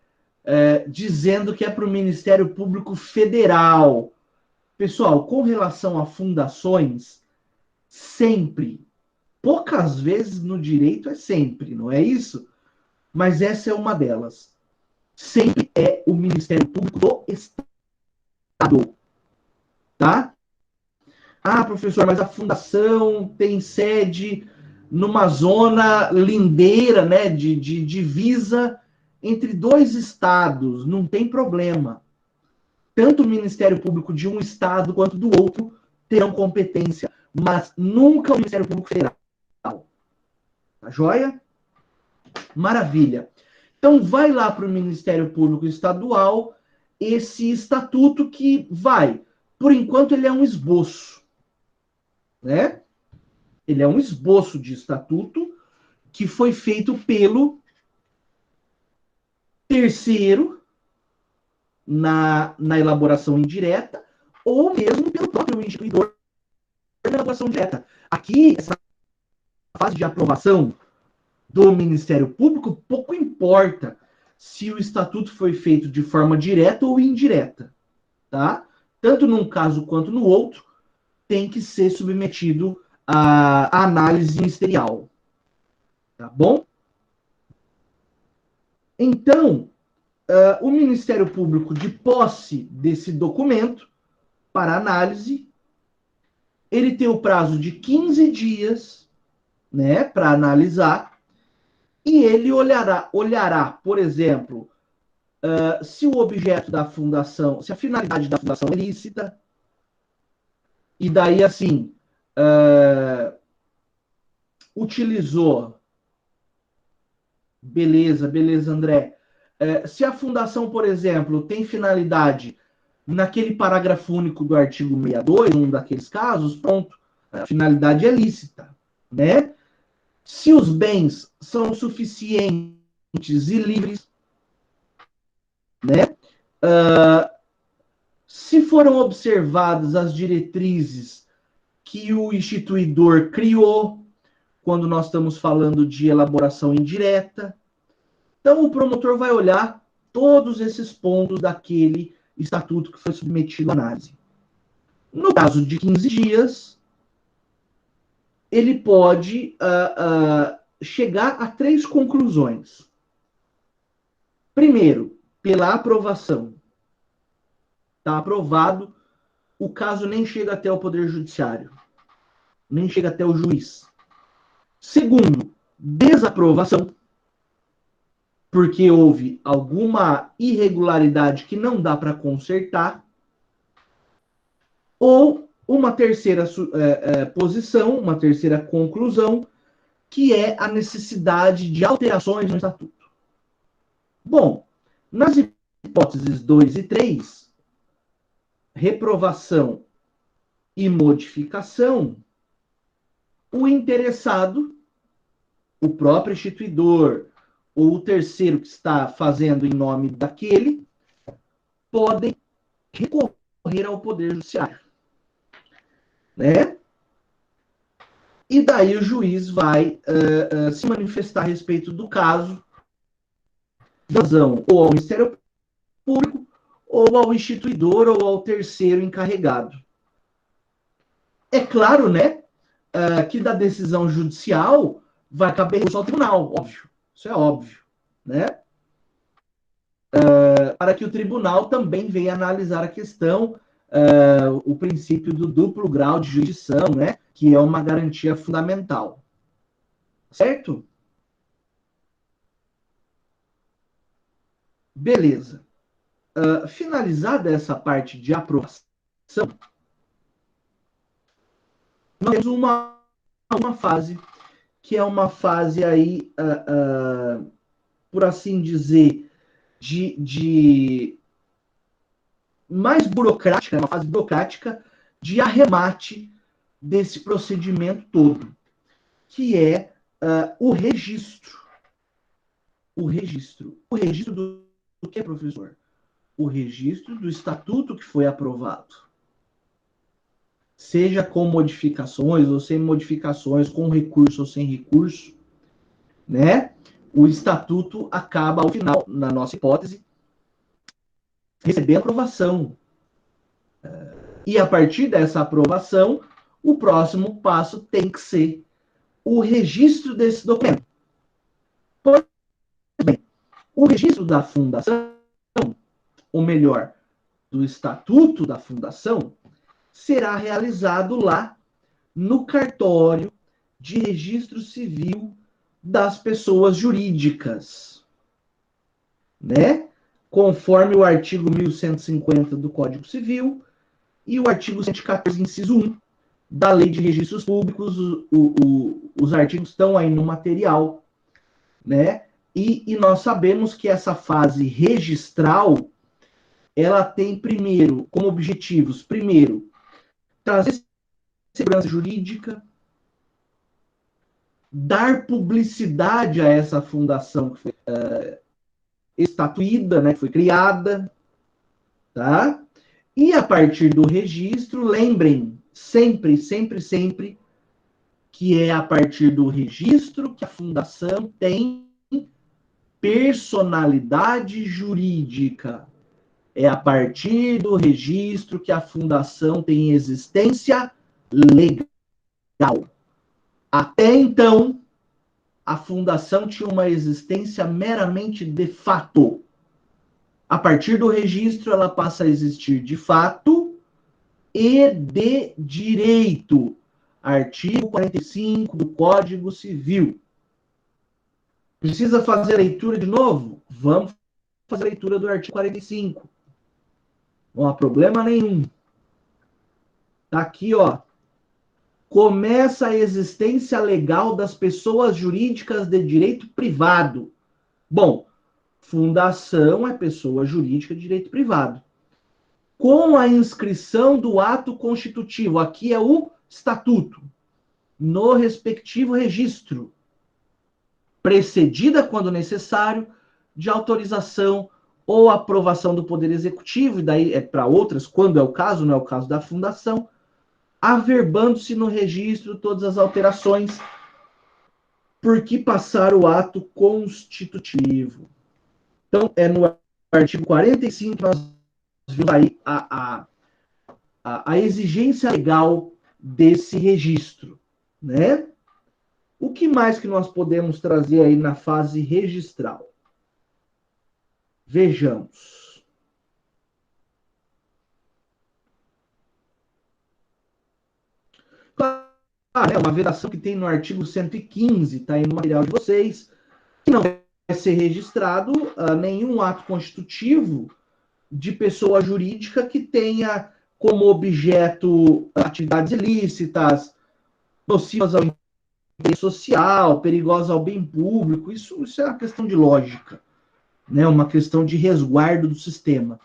Dizendo que é para o Ministério Público Federal. Pessoal, com relação a fundações, sempre, poucas vezes no direito é sempre, não é isso? Mas essa é uma delas. Sempre é o Ministério Público do Estado, tá? Ah, professor, mas a fundação tem sede numa zona lindeira, né, de divisa entre dois estados, não tem problema. Tanto o Ministério Público de um estado quanto do outro terão competência, mas nunca o Ministério Público Federal. Tá joia? Maravilha. Então, vai lá para o Ministério Público Estadual esse estatuto que vai, por enquanto, ele é um esboço, né? Ele é um esboço de estatuto que foi feito pelo terceiro na elaboração indireta ou mesmo pelo próprio instituidor na elaboração direta. Aqui, essa fase de aprovação do Ministério Público, pouco importa se o estatuto foi feito de forma direta ou indireta, tá? Tanto num caso quanto no outro, tem que ser submetido à análise ministerial, tá bom? Então, o Ministério Público, de posse desse documento para análise, ele tem o prazo de 15 dias, né, para analisar, e ele olhará, por exemplo, se o objeto da fundação, se a finalidade da fundação é lícita, e daí, assim, utilizou, beleza, André, se a fundação, por exemplo, tem finalidade naquele parágrafo único do artigo 62, um daqueles casos, pronto, a finalidade é lícita, né? Se os bens são suficientes e livres, né? Se foram observadas as diretrizes que o instituidor criou, quando nós estamos falando de elaboração indireta, então o promotor vai olhar todos esses pontos daquele estatuto que foi submetido à análise. No caso de 15 dias, ele pode chegar a 3 conclusões. Primeiro, pela aprovação. Está aprovado, o caso nem chega até o Poder Judiciário, nem chega até o juiz. Segundo, desaprovação, porque houve alguma irregularidade que não dá para consertar. Ou uma terceira posição, uma terceira conclusão, que é a necessidade de alterações no estatuto. Bom, nas hipóteses 2 e 3, reprovação e modificação, o interessado, o próprio instituidor ou o terceiro que está fazendo em nome daquele, podem recorrer ao Poder Judiciário. Né? E daí o juiz vai se manifestar a respeito do caso, razão ou ao Ministério Público, ou ao instituidor, ou ao terceiro encarregado. É claro, né, que da decisão judicial vai caber recurso ao tribunal, óbvio. Isso é óbvio, né? Para que o tribunal também venha analisar a questão, o princípio do duplo grau de jurisdição, né, que é uma garantia fundamental. Certo? Beleza. Finalizada essa parte de aprovação, nós temos uma fase, que é uma fase aí, por assim dizer, de mais burocrática, uma fase burocrática de arremate desse procedimento todo, que é o registro. O registro do que, professor? O registro do estatuto que foi aprovado. Seja com modificações ou sem modificações, com recurso ou sem recurso, né? O estatuto acaba, ao final, na nossa hipótese, recebendo aprovação. E a partir dessa aprovação, o próximo passo tem que ser o registro desse documento. Pois bem, o registro da fundação, ou melhor, do estatuto da fundação, será realizado lá no cartório de registro civil das pessoas jurídicas, né? Conforme o artigo 1150 do Código Civil e o artigo 114, inciso 1 da Lei de Registros Públicos. Os artigos estão aí no material, né? E nós sabemos que essa fase registral, ela tem primeiro, como objetivos, primeiro, trazer segurança jurídica, dar publicidade a essa fundação que foi estatuída, né, que foi criada, tá? E a partir do registro, lembrem sempre, sempre, sempre, que é a partir do registro que a fundação tem personalidade jurídica. É a partir do registro que a fundação tem existência legal. Até então, a fundação tinha uma existência meramente de fato. A partir do registro, ela passa a existir de fato e de direito. Artigo 45 do Código Civil. Precisa fazer a leitura de novo? Vamos fazer a leitura do artigo 45. Não há problema nenhum. Tá aqui, ó. Começa a existência legal das pessoas jurídicas de direito privado. Bom, fundação é pessoa jurídica de direito privado. Com a inscrição do ato constitutivo, aqui é o estatuto, no respectivo registro, precedida, quando necessário, de autorização ou aprovação do Poder Executivo, e daí é para outras, quando é o caso, não é o caso da fundação, averbando-se no registro todas as alterações por que passar o ato constitutivo. Então, é no artigo 45 que nós vimos aí a exigência legal desse registro, né? O que mais que nós podemos trazer aí na fase registral? Vejamos. Claro, é uma vedação que tem no artigo 115, está aí no material de vocês, que não vai ser registrado nenhum ato constitutivo de pessoa jurídica que tenha como objeto atividades ilícitas, nocivas ao interesse social, perigosas ao bem público. Isso é uma questão de lógica, né? Uma questão de resguardo do sistema.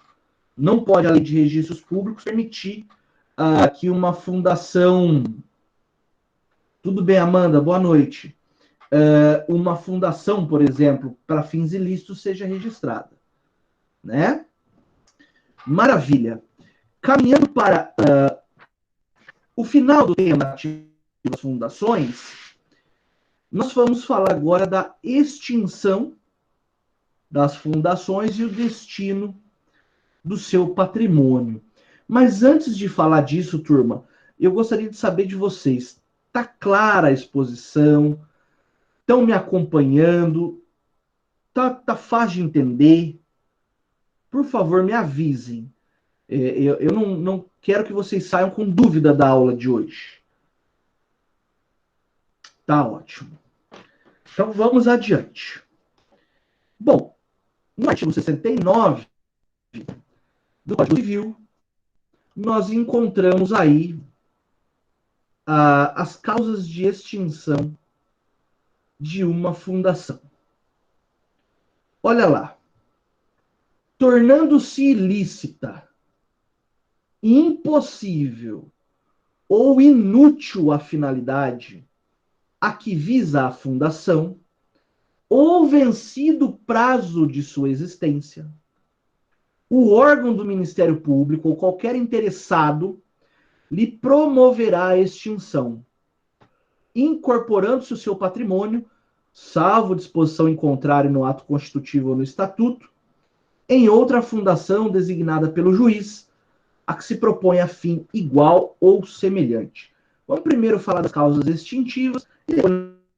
Não pode a lei de registros públicos permitir que uma fundação... Tudo bem, Amanda, boa noite. Uma fundação, por exemplo, para fins ilícitos seja registrada, né? Maravilha. Caminhando para o final do tema das fundações, nós vamos falar agora da extinção das fundações e o destino do seu patrimônio. Mas antes de falar disso, turma, eu gostaria de saber de vocês. Está clara a exposição? Estão me acompanhando? Tá fácil de entender? Por favor, me avisem. Eu não quero que vocês saiam com dúvida da aula de hoje. Tá ótimo. Então vamos adiante. Bom, no artigo 69 do Código Civil, nós encontramos aí as causas de extinção de uma fundação. Olha lá. Tornando-se ilícita, impossível ou inútil a finalidade a que visa a fundação, ou vencido o prazo de sua existência, o órgão do Ministério Público ou qualquer interessado lhe promoverá a extinção, incorporando-se o seu patrimônio, salvo disposição em contrário no ato constitutivo ou no estatuto, em outra fundação designada pelo juiz, a que se propõe a fim igual ou semelhante. Vamos primeiro falar das causas extintivas e depois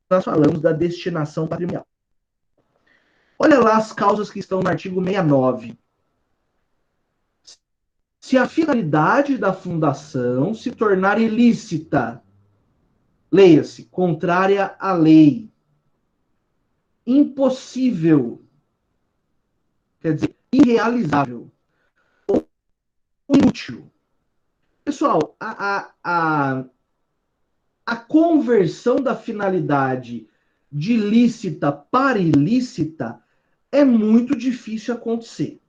nós falamos da destinação patrimonial. Olha lá as causas que estão no artigo 69. Se a finalidade da fundação se tornar ilícita, leia-se, contrária à lei, impossível, quer dizer, irrealizável, ou inútil. Pessoal, a conversão da finalidade de lícita para ilícita é muito difícil acontecer,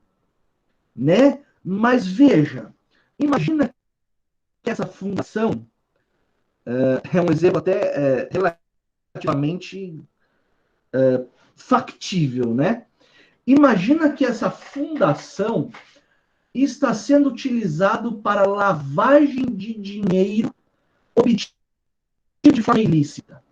né? Mas veja, imagina que essa fundação é um exemplo até relativamente factível, né? Imagina que essa fundação está sendo utilizado para lavagem de dinheiro obtido de forma ilícita.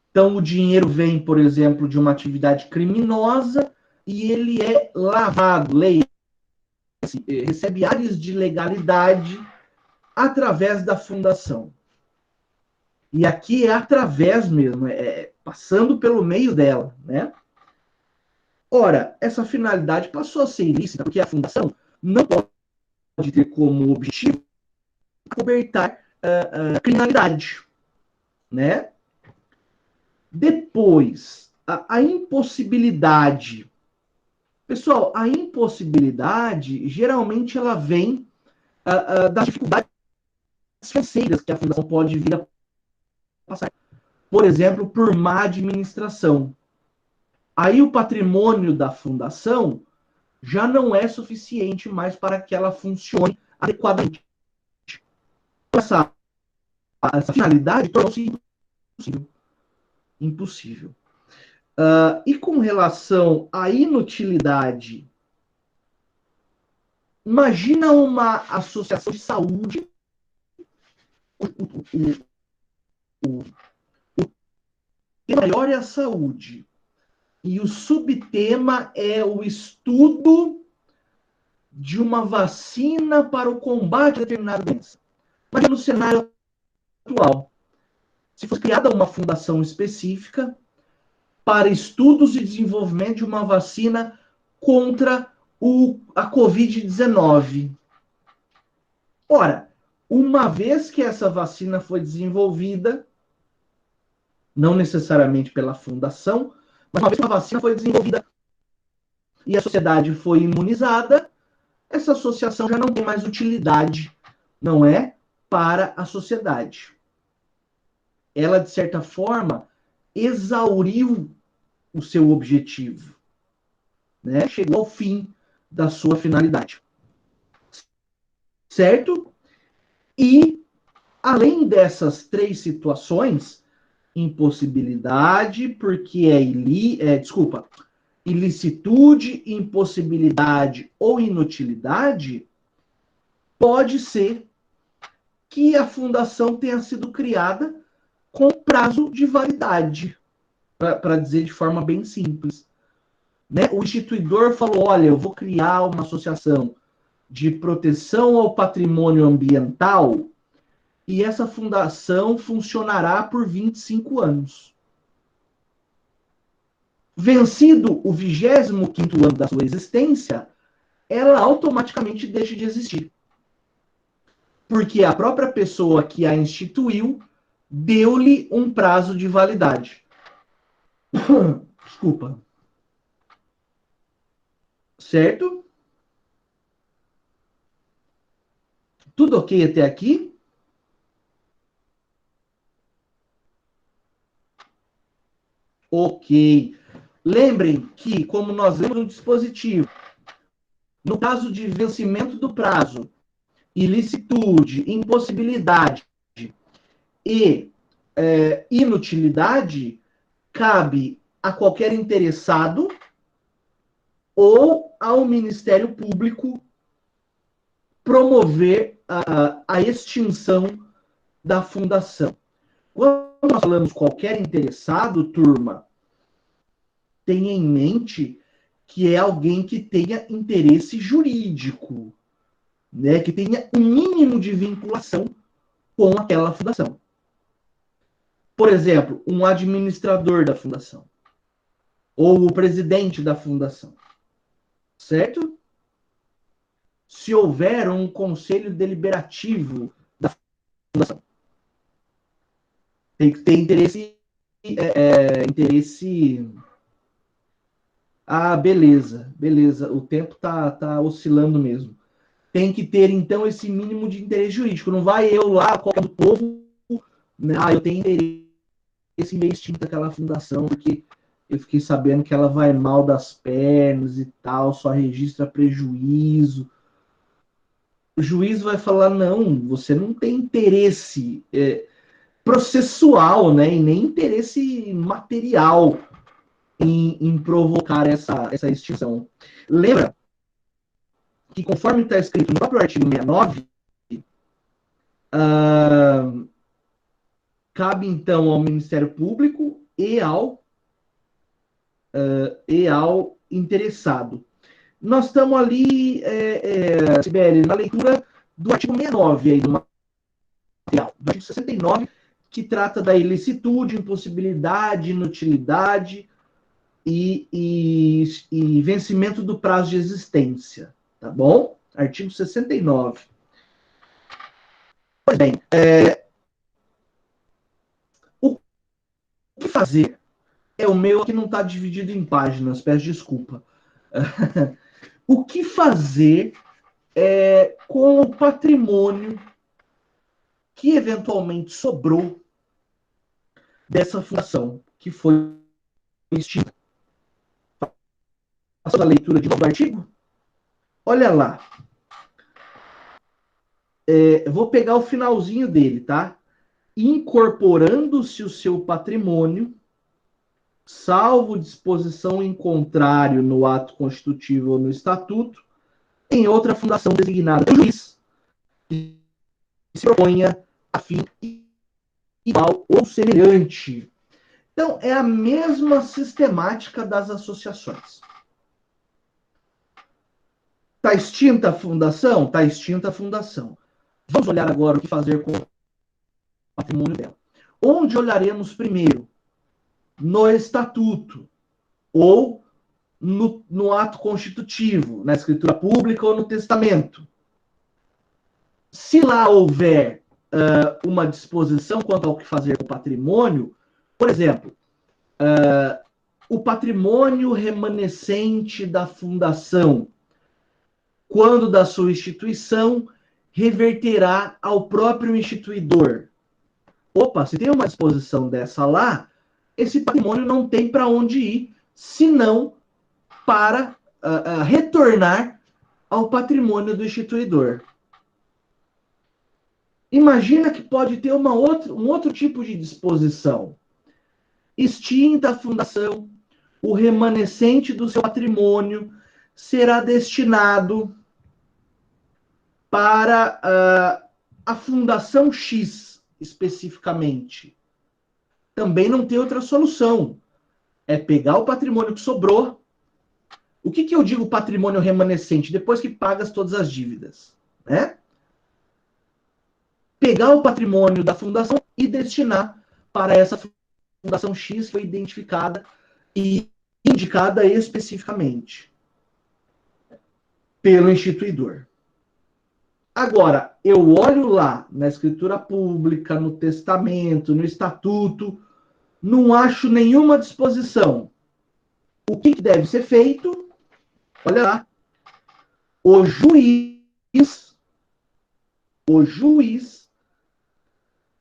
Então, o dinheiro vem, por exemplo, de uma atividade criminosa e ele é lavado, recebe áreas de legalidade através da fundação. E aqui é através mesmo, passando pelo meio dela, né? Ora, essa finalidade passou a ser ilícita porque a fundação não pode ter como objetivo cobertar criminalidade, né? Depois, a impossibilidade. Pessoal, a impossibilidade, geralmente, ela vem das dificuldades financeiras que a fundação pode vir a passar. Por exemplo, por má administração. Aí o patrimônio da fundação já não é suficiente mais para que ela funcione adequadamente. Essa finalidade tornou-se impossível. E com relação à inutilidade, imagina uma associação de saúde. O maior é a saúde. e o subtema é o estudo de uma vacina para o combate a determinada doença. Mas no cenário atual, se fosse criada uma fundação específica para estudos e desenvolvimento de uma vacina contra a Covid-19. Ora, uma vez que essa vacina foi desenvolvida, não necessariamente pela fundação, mas uma vez que a vacina foi desenvolvida e a sociedade foi imunizada, essa associação já não tem mais utilidade, não é? Para a sociedade. Ela, de certa forma, exauriu o seu objetivo, né? Chegou ao fim da sua finalidade. Certo? E, além dessas três situações, impossibilidade, porque ilicitude, impossibilidade ou inutilidade, pode ser que a fundação tenha sido criada com prazo de validade, para dizer de forma bem simples. Né? O instituidor falou, olha, eu vou criar uma associação de proteção ao patrimônio ambiental e essa fundação funcionará por 25 anos. Vencido o 25º ano da sua existência, ela automaticamente deixa de existir. Porque a própria pessoa que a instituiu deu-lhe um prazo de validade. Desculpa. Certo? Tudo ok até aqui? Ok. Lembrem que, como nós lemos no dispositivo, no caso de vencimento do prazo, ilicitude, impossibilidade e inutilidade, cabe a qualquer interessado ou ao Ministério Público promover a extinção da fundação. Quando nós falamos qualquer interessado, turma, tenha em mente que é alguém que tenha interesse jurídico, né, que tenha um mínimo de vinculação com aquela fundação. Por exemplo, um administrador da fundação ou o presidente da fundação, certo? Se houver um conselho deliberativo da fundação, tem que ter interesse. Ah, beleza, beleza. O tempo tá oscilando mesmo. Tem que ter, então, esse mínimo de interesse jurídico. Não vai eu lá, qualquer do povo, né? Eu tenho interesse em ver extinta aquela fundação, porque eu fiquei sabendo que ela vai mal das pernas e tal, só registra prejuízo. O juiz vai falar, não, você não tem interesse processual, né? E nem interesse material em provocar essa extinção. Lembra que, conforme está escrito no próprio artigo 69, cabe então ao Ministério Público e ao interessado. Nós estamos ali, Sibeli, na leitura do artigo 69 aí do material, do artigo 69, que trata da ilicitude, impossibilidade, inutilidade e vencimento do prazo de existência. Tá bom? Artigo 69. Pois bem, o que fazer? O meu aqui não está dividido em páginas, peço desculpa. O que fazer com o patrimônio que eventualmente sobrou dessa fundação que foi extinta? Faço a leitura de novo do artigo? Olha lá. Vou pegar o finalzinho dele, tá? Incorporando-se o seu patrimônio, salvo disposição em contrário no ato constitutivo ou no estatuto, em outra fundação designada pelo juiz, que se proponha a fim igual ou semelhante. Então, é a mesma sistemática das associações. Está extinta a fundação? Está extinta a fundação. Vamos olhar agora o que fazer com o patrimônio dela. Onde olharemos primeiro? No estatuto ou no ato constitutivo, na escritura pública ou no testamento. Se lá houver uma disposição quanto ao que fazer com o patrimônio, por exemplo, o patrimônio remanescente da fundação, quando da sua instituição, reverterá ao próprio instituidor. Opa, se tem uma disposição dessa lá, esse patrimônio não tem para onde ir, senão para retornar ao patrimônio do instituidor. Imagina que pode ter um outro tipo de disposição. Extinta a fundação, o remanescente do seu patrimônio será destinado para a Fundação X, especificamente. Também não tem outra solução. É pegar o patrimônio que sobrou. O que eu digo patrimônio remanescente? Depois que pagas todas as dívidas, né? Pegar o patrimônio da fundação e destinar para essa Fundação X que foi identificada e indicada especificamente pelo instituidor. Agora, eu olho lá na escritura pública, no testamento, no estatuto, não acho nenhuma disposição. O que deve ser feito? Olha lá. O juiz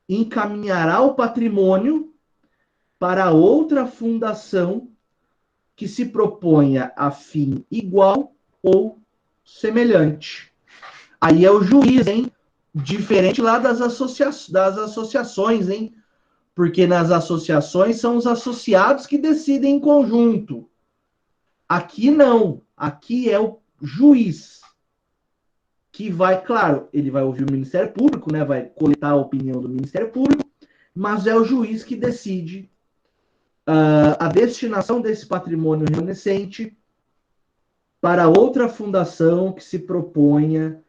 encaminhará o patrimônio para outra fundação que se proponha a fim igual ou semelhante. Aí é o juiz, hein? Diferente lá das associações, hein? Porque nas associações são os associados que decidem em conjunto. Aqui não. Aqui é o juiz que vai, claro, ele vai ouvir o Ministério Público, né? Vai coletar a opinião do Ministério Público, mas é o juiz que decide a destinação desse patrimônio remanescente para outra fundação que se proponha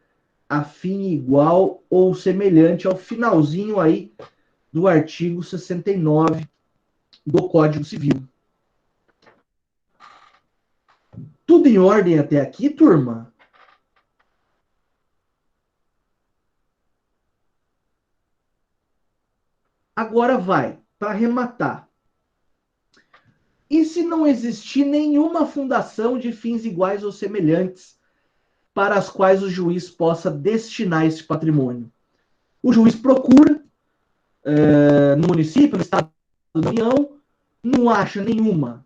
a fim igual ou semelhante ao finalzinho aí do artigo 69 do Código Civil. Tudo em ordem até aqui, turma? Agora vai, para arrematar. E se não existir nenhuma fundação de fins iguais ou semelhantes para as quais o juiz possa destinar esse patrimônio? O juiz procura no município, no estado da União, não acha nenhuma.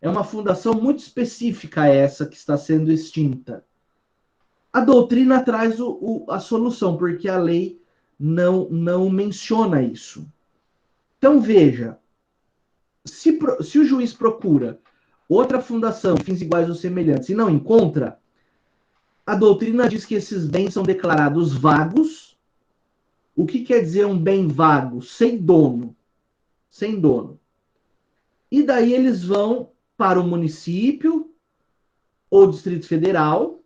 É uma fundação muito específica essa que está sendo extinta. A doutrina traz a solução, porque a lei não menciona isso. Então, veja, se o juiz procura outra fundação, fins iguais ou semelhantes, e não encontra, a doutrina diz que esses bens são declarados vagos. O que quer dizer um bem vago? Sem dono. Sem dono. E daí eles vão para o município ou Distrito Federal,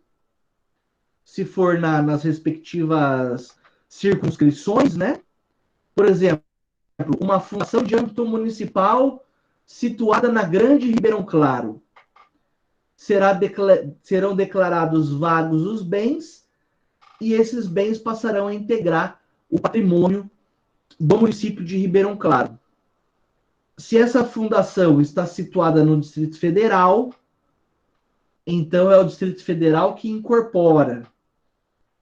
se for nas respectivas circunscrições, né? Por exemplo, uma fundação de âmbito municipal situada na Grande Ribeirão Claro. Serão declarados vagos os bens e esses bens passarão a integrar o patrimônio do município de Ribeirão Claro. Se essa fundação está situada no Distrito Federal, então é o Distrito Federal que incorpora,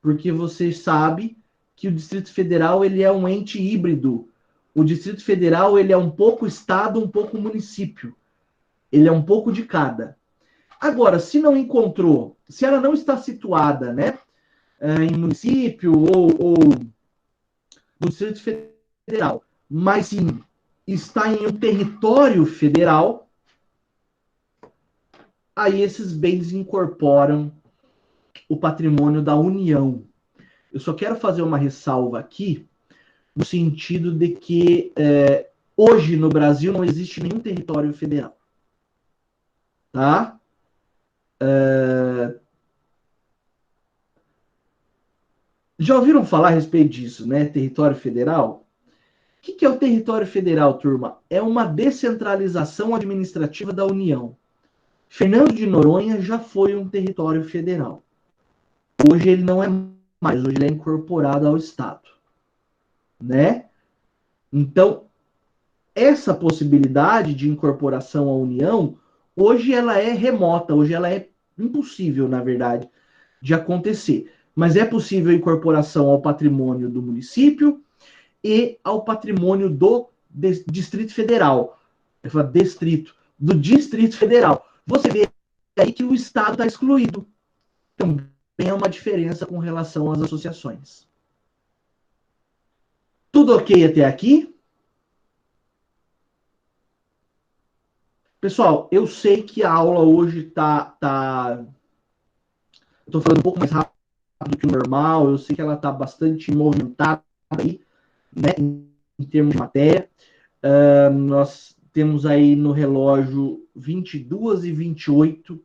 porque você sabe que o Distrito Federal ele é um ente híbrido. O Distrito Federal ele é um pouco estado, um pouco município. Ele é um pouco de cada. Agora, se não encontrou, se ela não está situada, né, em município ou no Distrito Federal, mas sim está em um território federal, aí esses bens incorporam o patrimônio da União. Eu só quero fazer uma ressalva aqui, no sentido de que Hoje, no Brasil, não existe nenhum território federal. Tá? Já ouviram falar a respeito disso, né? Território federal? O que é o território federal, turma? É uma descentralização administrativa da União. Fernando de Noronha já foi um território federal. Hoje ele não é mais, hoje ele é incorporado ao Estado, né? Então, essa possibilidade de incorporação à União, hoje ela é remota, hoje ela é impossível, na verdade, de acontecer. Mas é possível a incorporação ao patrimônio do município e ao patrimônio do Distrito Federal. Eu falo distrito, do Distrito Federal. Você vê aí que o Estado está excluído. Também é uma diferença com relação às associações. Tudo ok até aqui? Pessoal, eu sei que a aula hoje estou falando um pouco mais rápido do que o normal, eu sei que ela está bastante movimentada aí, né, em termos de matéria. Nós temos aí no relógio 22h28,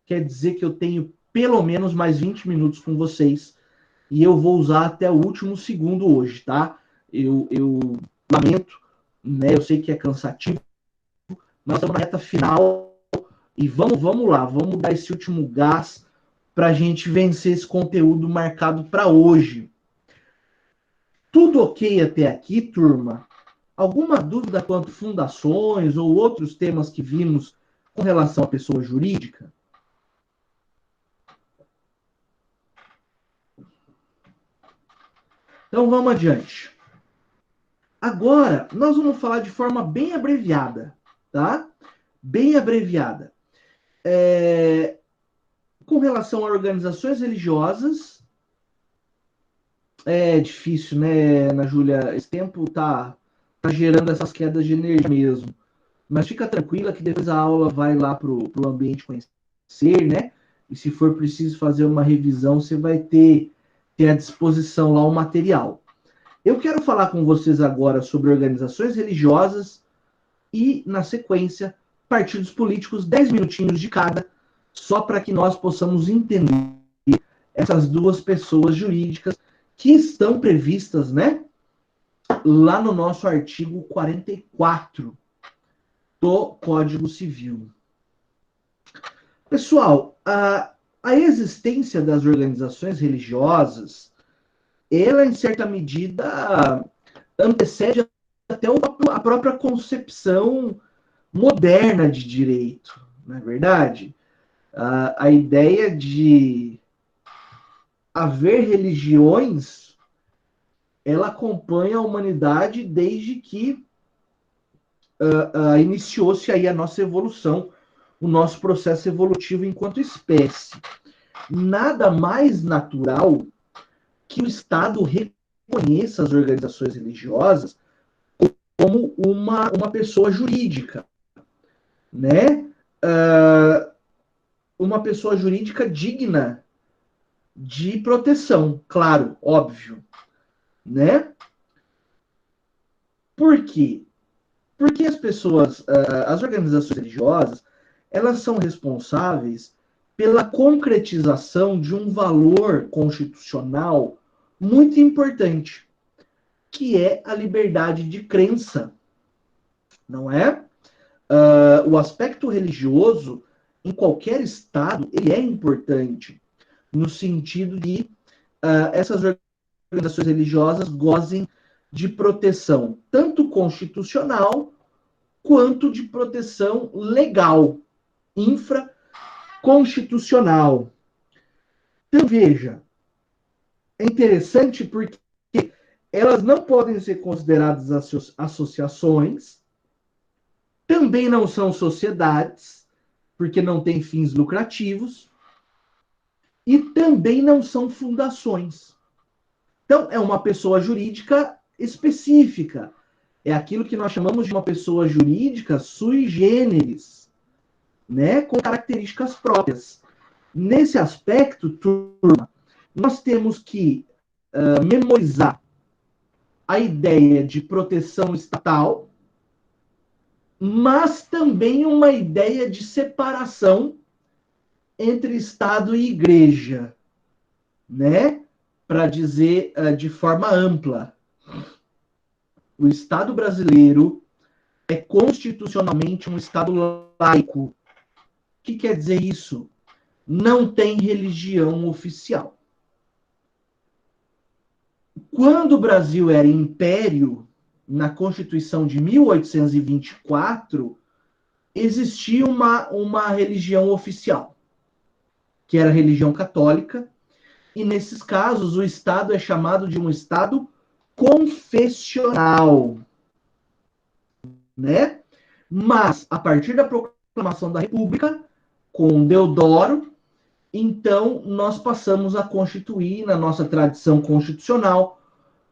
quer dizer que eu tenho pelo menos mais 20 minutos com vocês, e eu vou usar até o último segundo hoje, tá? Eu lamento, né, eu sei que é cansativo, nós estamos na reta final, e vamos lá, vamos dar esse último gás para a gente vencer esse conteúdo marcado para hoje. Tudo ok até aqui, turma? Alguma dúvida quanto fundações ou outros temas que vimos com relação à pessoa jurídica? Então vamos adiante. Agora, nós vamos falar de forma bem abreviada, tá? Bem abreviada. Com relação a organizações religiosas, é difícil, né, Ana Júlia? Esse tempo tá gerando essas quedas de energia mesmo. Mas fica tranquila que depois a aula vai lá pro ambiente conhecer, né? E se for preciso fazer uma revisão, você vai ter à disposição lá o material. Eu quero falar com vocês agora sobre organizações religiosas e, na sequência, partidos políticos, 10 minutinhos de cada, só para que nós possamos entender essas duas pessoas jurídicas que estão previstas, né, lá no nosso artigo 44 do Código Civil. Pessoal, a existência das organizações religiosas, ela, em certa medida, antecede até a própria concepção moderna de direito, não é verdade? A ideia de haver religiões, ela acompanha a humanidade desde que iniciou-se aí a nossa evolução, o nosso processo evolutivo enquanto espécie. Nada mais natural que o Estado reconheça as organizações religiosas como uma pessoa jurídica, né? Uma pessoa jurídica digna de proteção, claro, óbvio, né? Por quê? Porque as organizações religiosas, elas são responsáveis pela concretização de um valor constitucional muito importante, que é a liberdade de crença, não é? O aspecto religioso, em qualquer estado, ele é importante, no sentido de essas organizações religiosas gozem de proteção tanto constitucional quanto de proteção legal, infraconstitucional. Então, veja, é interessante porque elas não podem ser consideradas associações, também não são sociedades, porque não têm fins lucrativos, e também não são fundações. Então, é uma pessoa jurídica específica. É aquilo que nós chamamos de uma pessoa jurídica sui generis, né, com características próprias. Nesse aspecto, turma, nós temos que memorizar a ideia de proteção estatal, mas também uma ideia de separação entre Estado e Igreja, né? Para dizer de forma ampla, o Estado brasileiro é constitucionalmente um Estado laico. O que quer dizer isso? Não tem religião oficial. Quando o Brasil era império, na Constituição de 1824, existia uma religião oficial, que era a religião católica, e nesses casos o Estado é chamado de um Estado confessional, né? Mas, a partir da proclamação da República, com Deodoro, então nós passamos a constituir, na nossa tradição constitucional,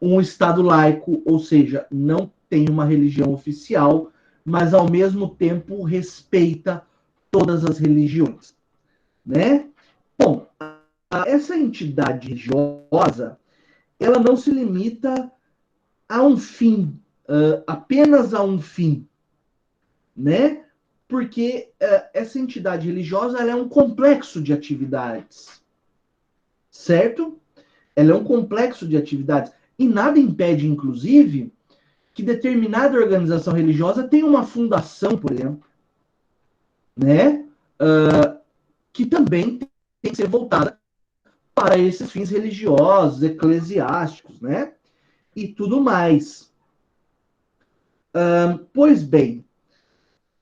um Estado laico, ou seja, não tem uma religião oficial, mas ao mesmo tempo respeita todas as religiões, né? Bom, essa entidade religiosa, ela não se limita a um fim, apenas a um fim, né? Porque essa entidade religiosa ela é um complexo de atividades, certo? Ela é um complexo de atividades. E nada impede, inclusive, que determinada organização religiosa tenha uma fundação, por exemplo, né? Que também tem que ser voltada para esses fins religiosos, eclesiásticos, né? E tudo mais. Pois bem,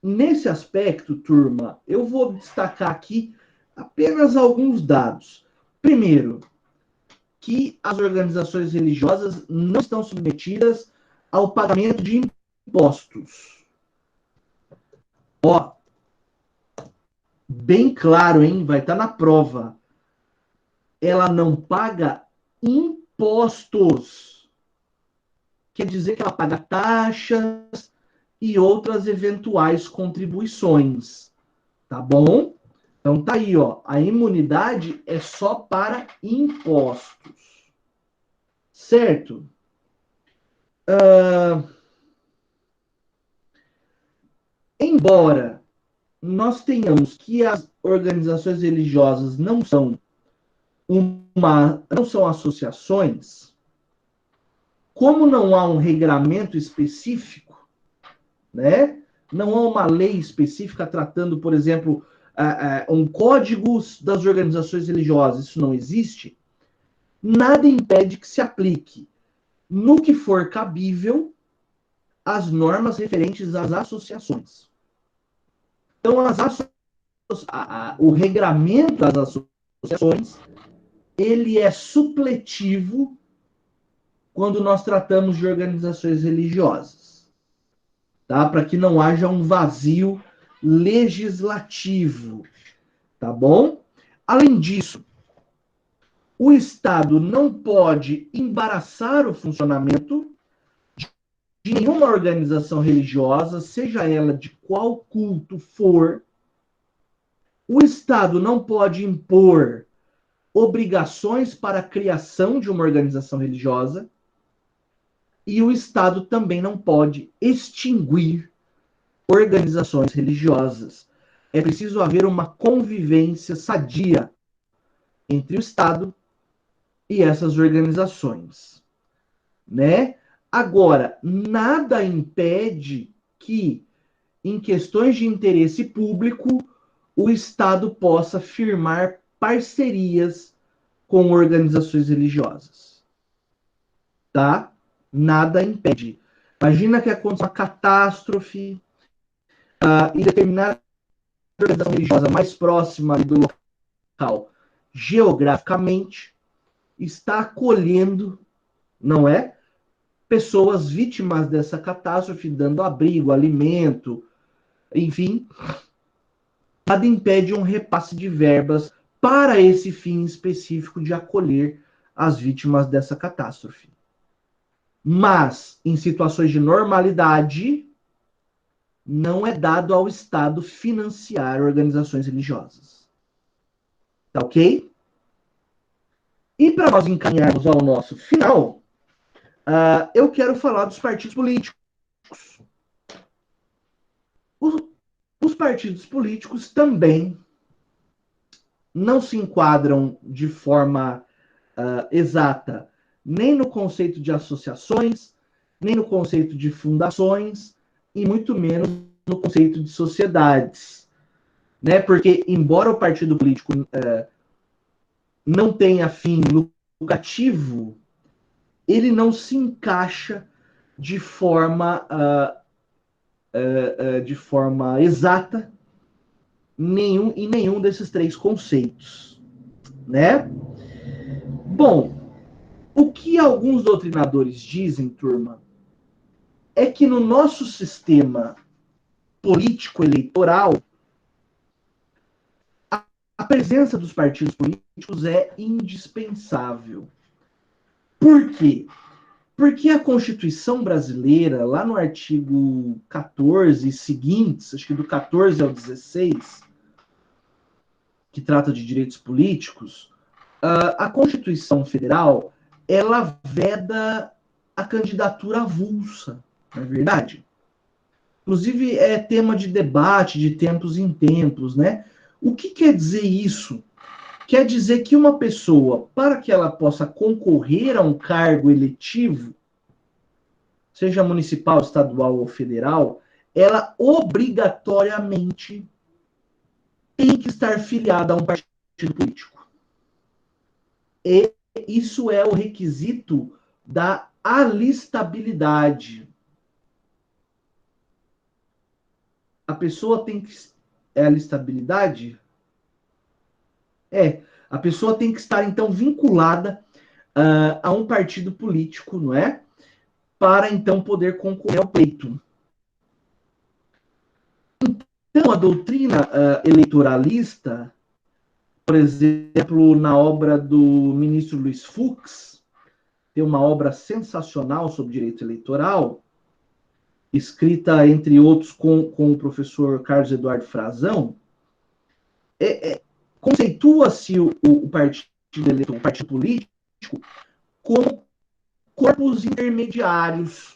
nesse aspecto, turma, eu vou destacar aqui apenas alguns dados. Primeiro, que as organizações religiosas não estão submetidas ao pagamento de impostos. Ó, bem claro, hein? Vai estar na prova. Ela não paga impostos. Quer dizer que ela paga taxas e outras eventuais contribuições. Tá bom? Então tá aí, ó. A imunidade é só para impostos. Certo? Embora nós tenhamos que as organizações religiosas não são associações, como não há um regramento específico, né? Não há uma lei específica tratando, por exemplo, um código das organizações religiosas, isso não existe, nada impede que se aplique, no que for cabível, as normas referentes às associações. Então, o regramento das associações, ele é supletivo quando nós tratamos de organizações religiosas, tá? Para que não haja um vazio legislativo, tá bom? Além disso, o Estado não pode embaraçar o funcionamento de nenhuma organização religiosa, seja ela de qual culto for. O Estado não pode impor obrigações para a criação de uma organização religiosa. E o Estado também não pode extinguir organizações religiosas. É preciso haver uma convivência sadia entre o Estado e essas organizações, né? Agora, nada impede que, em questões de interesse público, o Estado possa firmar parcerias com organizações religiosas, tá? Nada impede. Imagina que acontece uma catástrofe e determinada organização religiosa mais próxima do local, geograficamente, está acolhendo, não é? Pessoas vítimas dessa catástrofe, dando abrigo, alimento, enfim. Nada impede um repasse de verbas para esse fim específico de acolher as vítimas dessa catástrofe. Mas, em situações de normalidade, não é dado ao Estado financiar organizações religiosas. Tá ok? E para nós encaminharmos ao nosso final, eu quero falar dos partidos políticos. Os partidos políticos também não se enquadram de forma exata nem no conceito de associações, nem no conceito de fundações, e muito menos no conceito de sociedades. Né? Porque, embora o partido político não tenha fim lucrativo, ele não se encaixa de forma exata em nenhum desses três conceitos, né? Bom, o que alguns doutrinadores dizem, turma, é que no nosso sistema político eleitoral a presença dos partidos políticos é indispensável. Por quê? Porque a Constituição brasileira, lá no artigo 14 e seguintes, acho que do 14 ao 16, que trata de direitos políticos, a Constituição Federal, ela veda a candidatura avulsa, não é verdade? Inclusive, é tema de debate de tempos em tempos, né? O que quer dizer isso? Quer dizer que uma pessoa, para que ela possa concorrer a um cargo eletivo, seja municipal, estadual ou federal, ela obrigatoriamente tem que estar filiada a um partido político. E isso é o requisito da alistabilidade. A pessoa tem que... É alistabilidade? A pessoa tem que estar, então, vinculada a um partido político, não é? Para, então, poder concorrer ao pleito. Então, a doutrina eleitoralista, por exemplo, na obra do ministro Luiz Fux, tem uma obra sensacional sobre direito eleitoral, escrita, entre outros, com o professor Carlos Eduardo Frazão, conceitua-se o partido eleitoral, o partido político, como corpos intermediários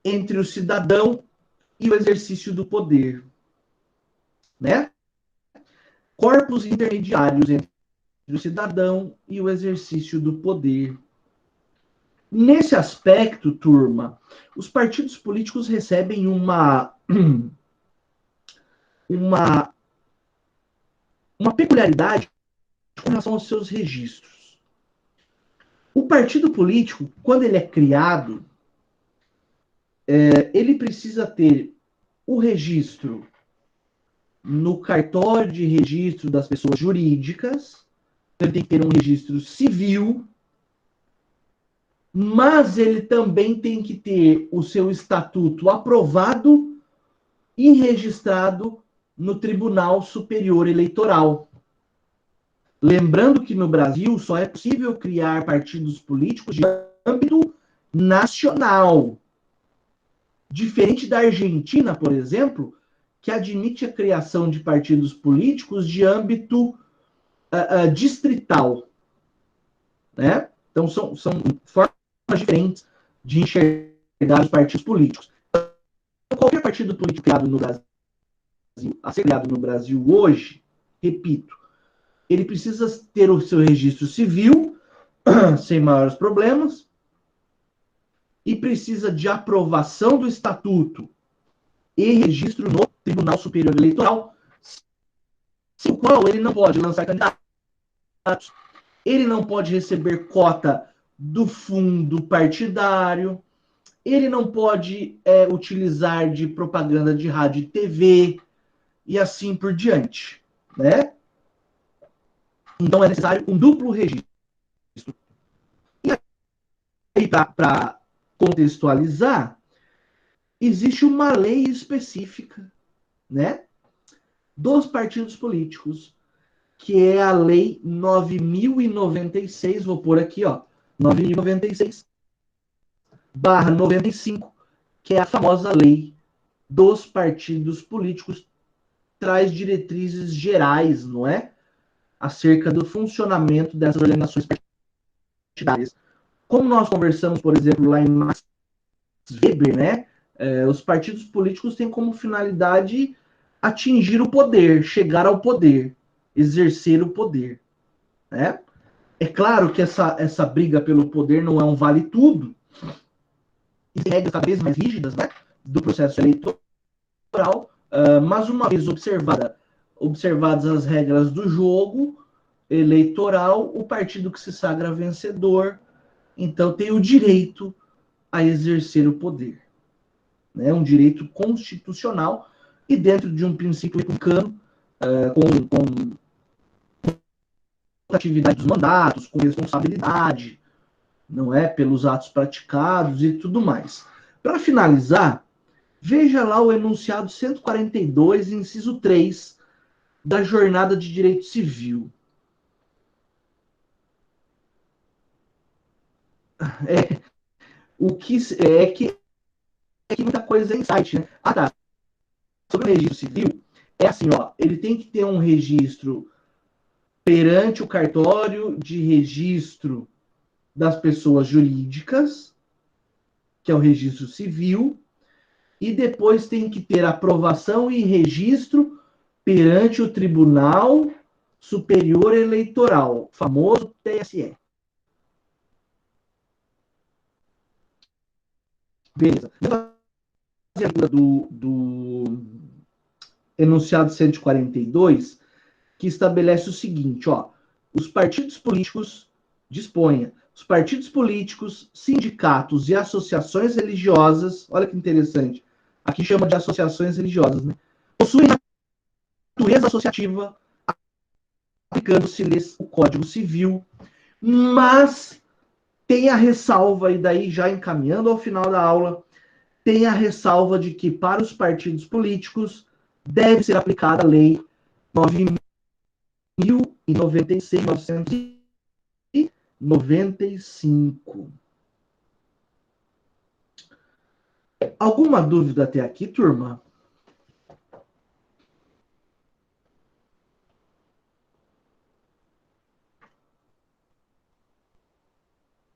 entre o cidadão e o exercício do poder, né? Corpos intermediários entre o cidadão e o exercício do poder. Nesse aspecto, turma, os partidos políticos recebem uma peculiaridade com relação aos seus registros. O partido político, quando ele é criado, ele precisa ter o registro no cartório de registro das pessoas jurídicas, ele tem que ter um registro civil, mas ele também tem que ter o seu estatuto aprovado e registrado no Tribunal Superior Eleitoral. Lembrando que no Brasil só é possível criar partidos políticos de âmbito nacional. Diferente da Argentina, por exemplo, que admite a criação de partidos políticos de âmbito distrital. Né? Então, são formas diferentes de enxergar os partidos políticos. Então, qualquer partido político criado no Brasil, a ser criado no Brasil hoje, repito, ele precisa ter o seu registro civil, sem maiores problemas, e precisa de aprovação do estatuto e registro no Tribunal Superior Eleitoral, sem o qual ele não pode lançar candidatos, ele não pode receber cota do fundo partidário, ele não pode utilizar de propaganda de rádio e TV, e assim por diante, né? Então é necessário um duplo registro. E aí, para contextualizar, existe uma lei específica, né, dos partidos políticos, que é a Lei 9.096, vou pôr aqui, ó, 9.096/95, que é a famosa Lei dos Partidos Políticos, traz diretrizes gerais, não é? Acerca do funcionamento dessas organizações partidárias. Como nós conversamos, por exemplo, lá em Max Weber, né? Os partidos políticos têm como finalidade atingir o poder, chegar ao poder, exercer o poder, né? É claro que essa briga pelo poder não é um vale-tudo, e tem regras cada vez mais rígidas, né, do processo eleitoral, mas uma vez observadas as regras do jogo eleitoral, o partido que se sagra vencedor, então tem o direito a exercer o poder. Né, um direito constitucional e dentro de um princípio republicano, com atividade dos mandatos, com responsabilidade, não é? Pelos atos praticados e tudo mais. Para finalizar, veja lá o enunciado 142, inciso 3, da Jornada de Direito Civil. O que é que muita coisa é insight, né? Ah, tá. Sobre o registro civil, é assim, ó, ele tem que ter um registro perante o cartório de registro das pessoas jurídicas, que é o registro civil, e depois tem que ter aprovação e registro perante o Tribunal Superior Eleitoral, famoso TSE. Beleza. Do enunciado 142, que estabelece o seguinte, ó, os partidos políticos, disponha, os partidos políticos, sindicatos e associações religiosas, olha que interessante, aqui chama de associações religiosas, né? Possuem natureza associativa, aplicando-se-lhes o Código Civil, mas tem a ressalva, e daí já encaminhando ao final da aula, tem a ressalva de que para os partidos políticos deve ser aplicada a Lei 9.096, 995. Alguma dúvida até aqui, turma?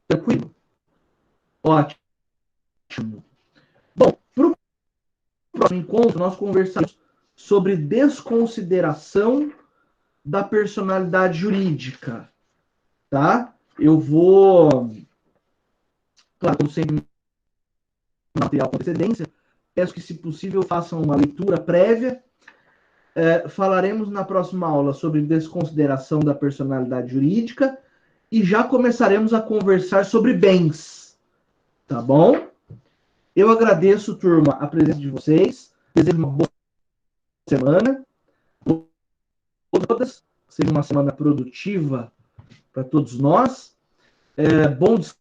Tranquilo? Ótimo. Bom, para o próximo encontro, nós conversaremos sobre desconsideração da personalidade jurídica, tá? Eu vou, claro, como sempre, material com antecedência, peço que, se possível, façam uma leitura prévia. Falaremos na próxima aula sobre desconsideração da personalidade jurídica e já começaremos a conversar sobre bens, tá bom? Eu agradeço, turma, a presença de vocês, desejo uma boa semana, todas, seja uma semana produtiva para todos nós, bom descanso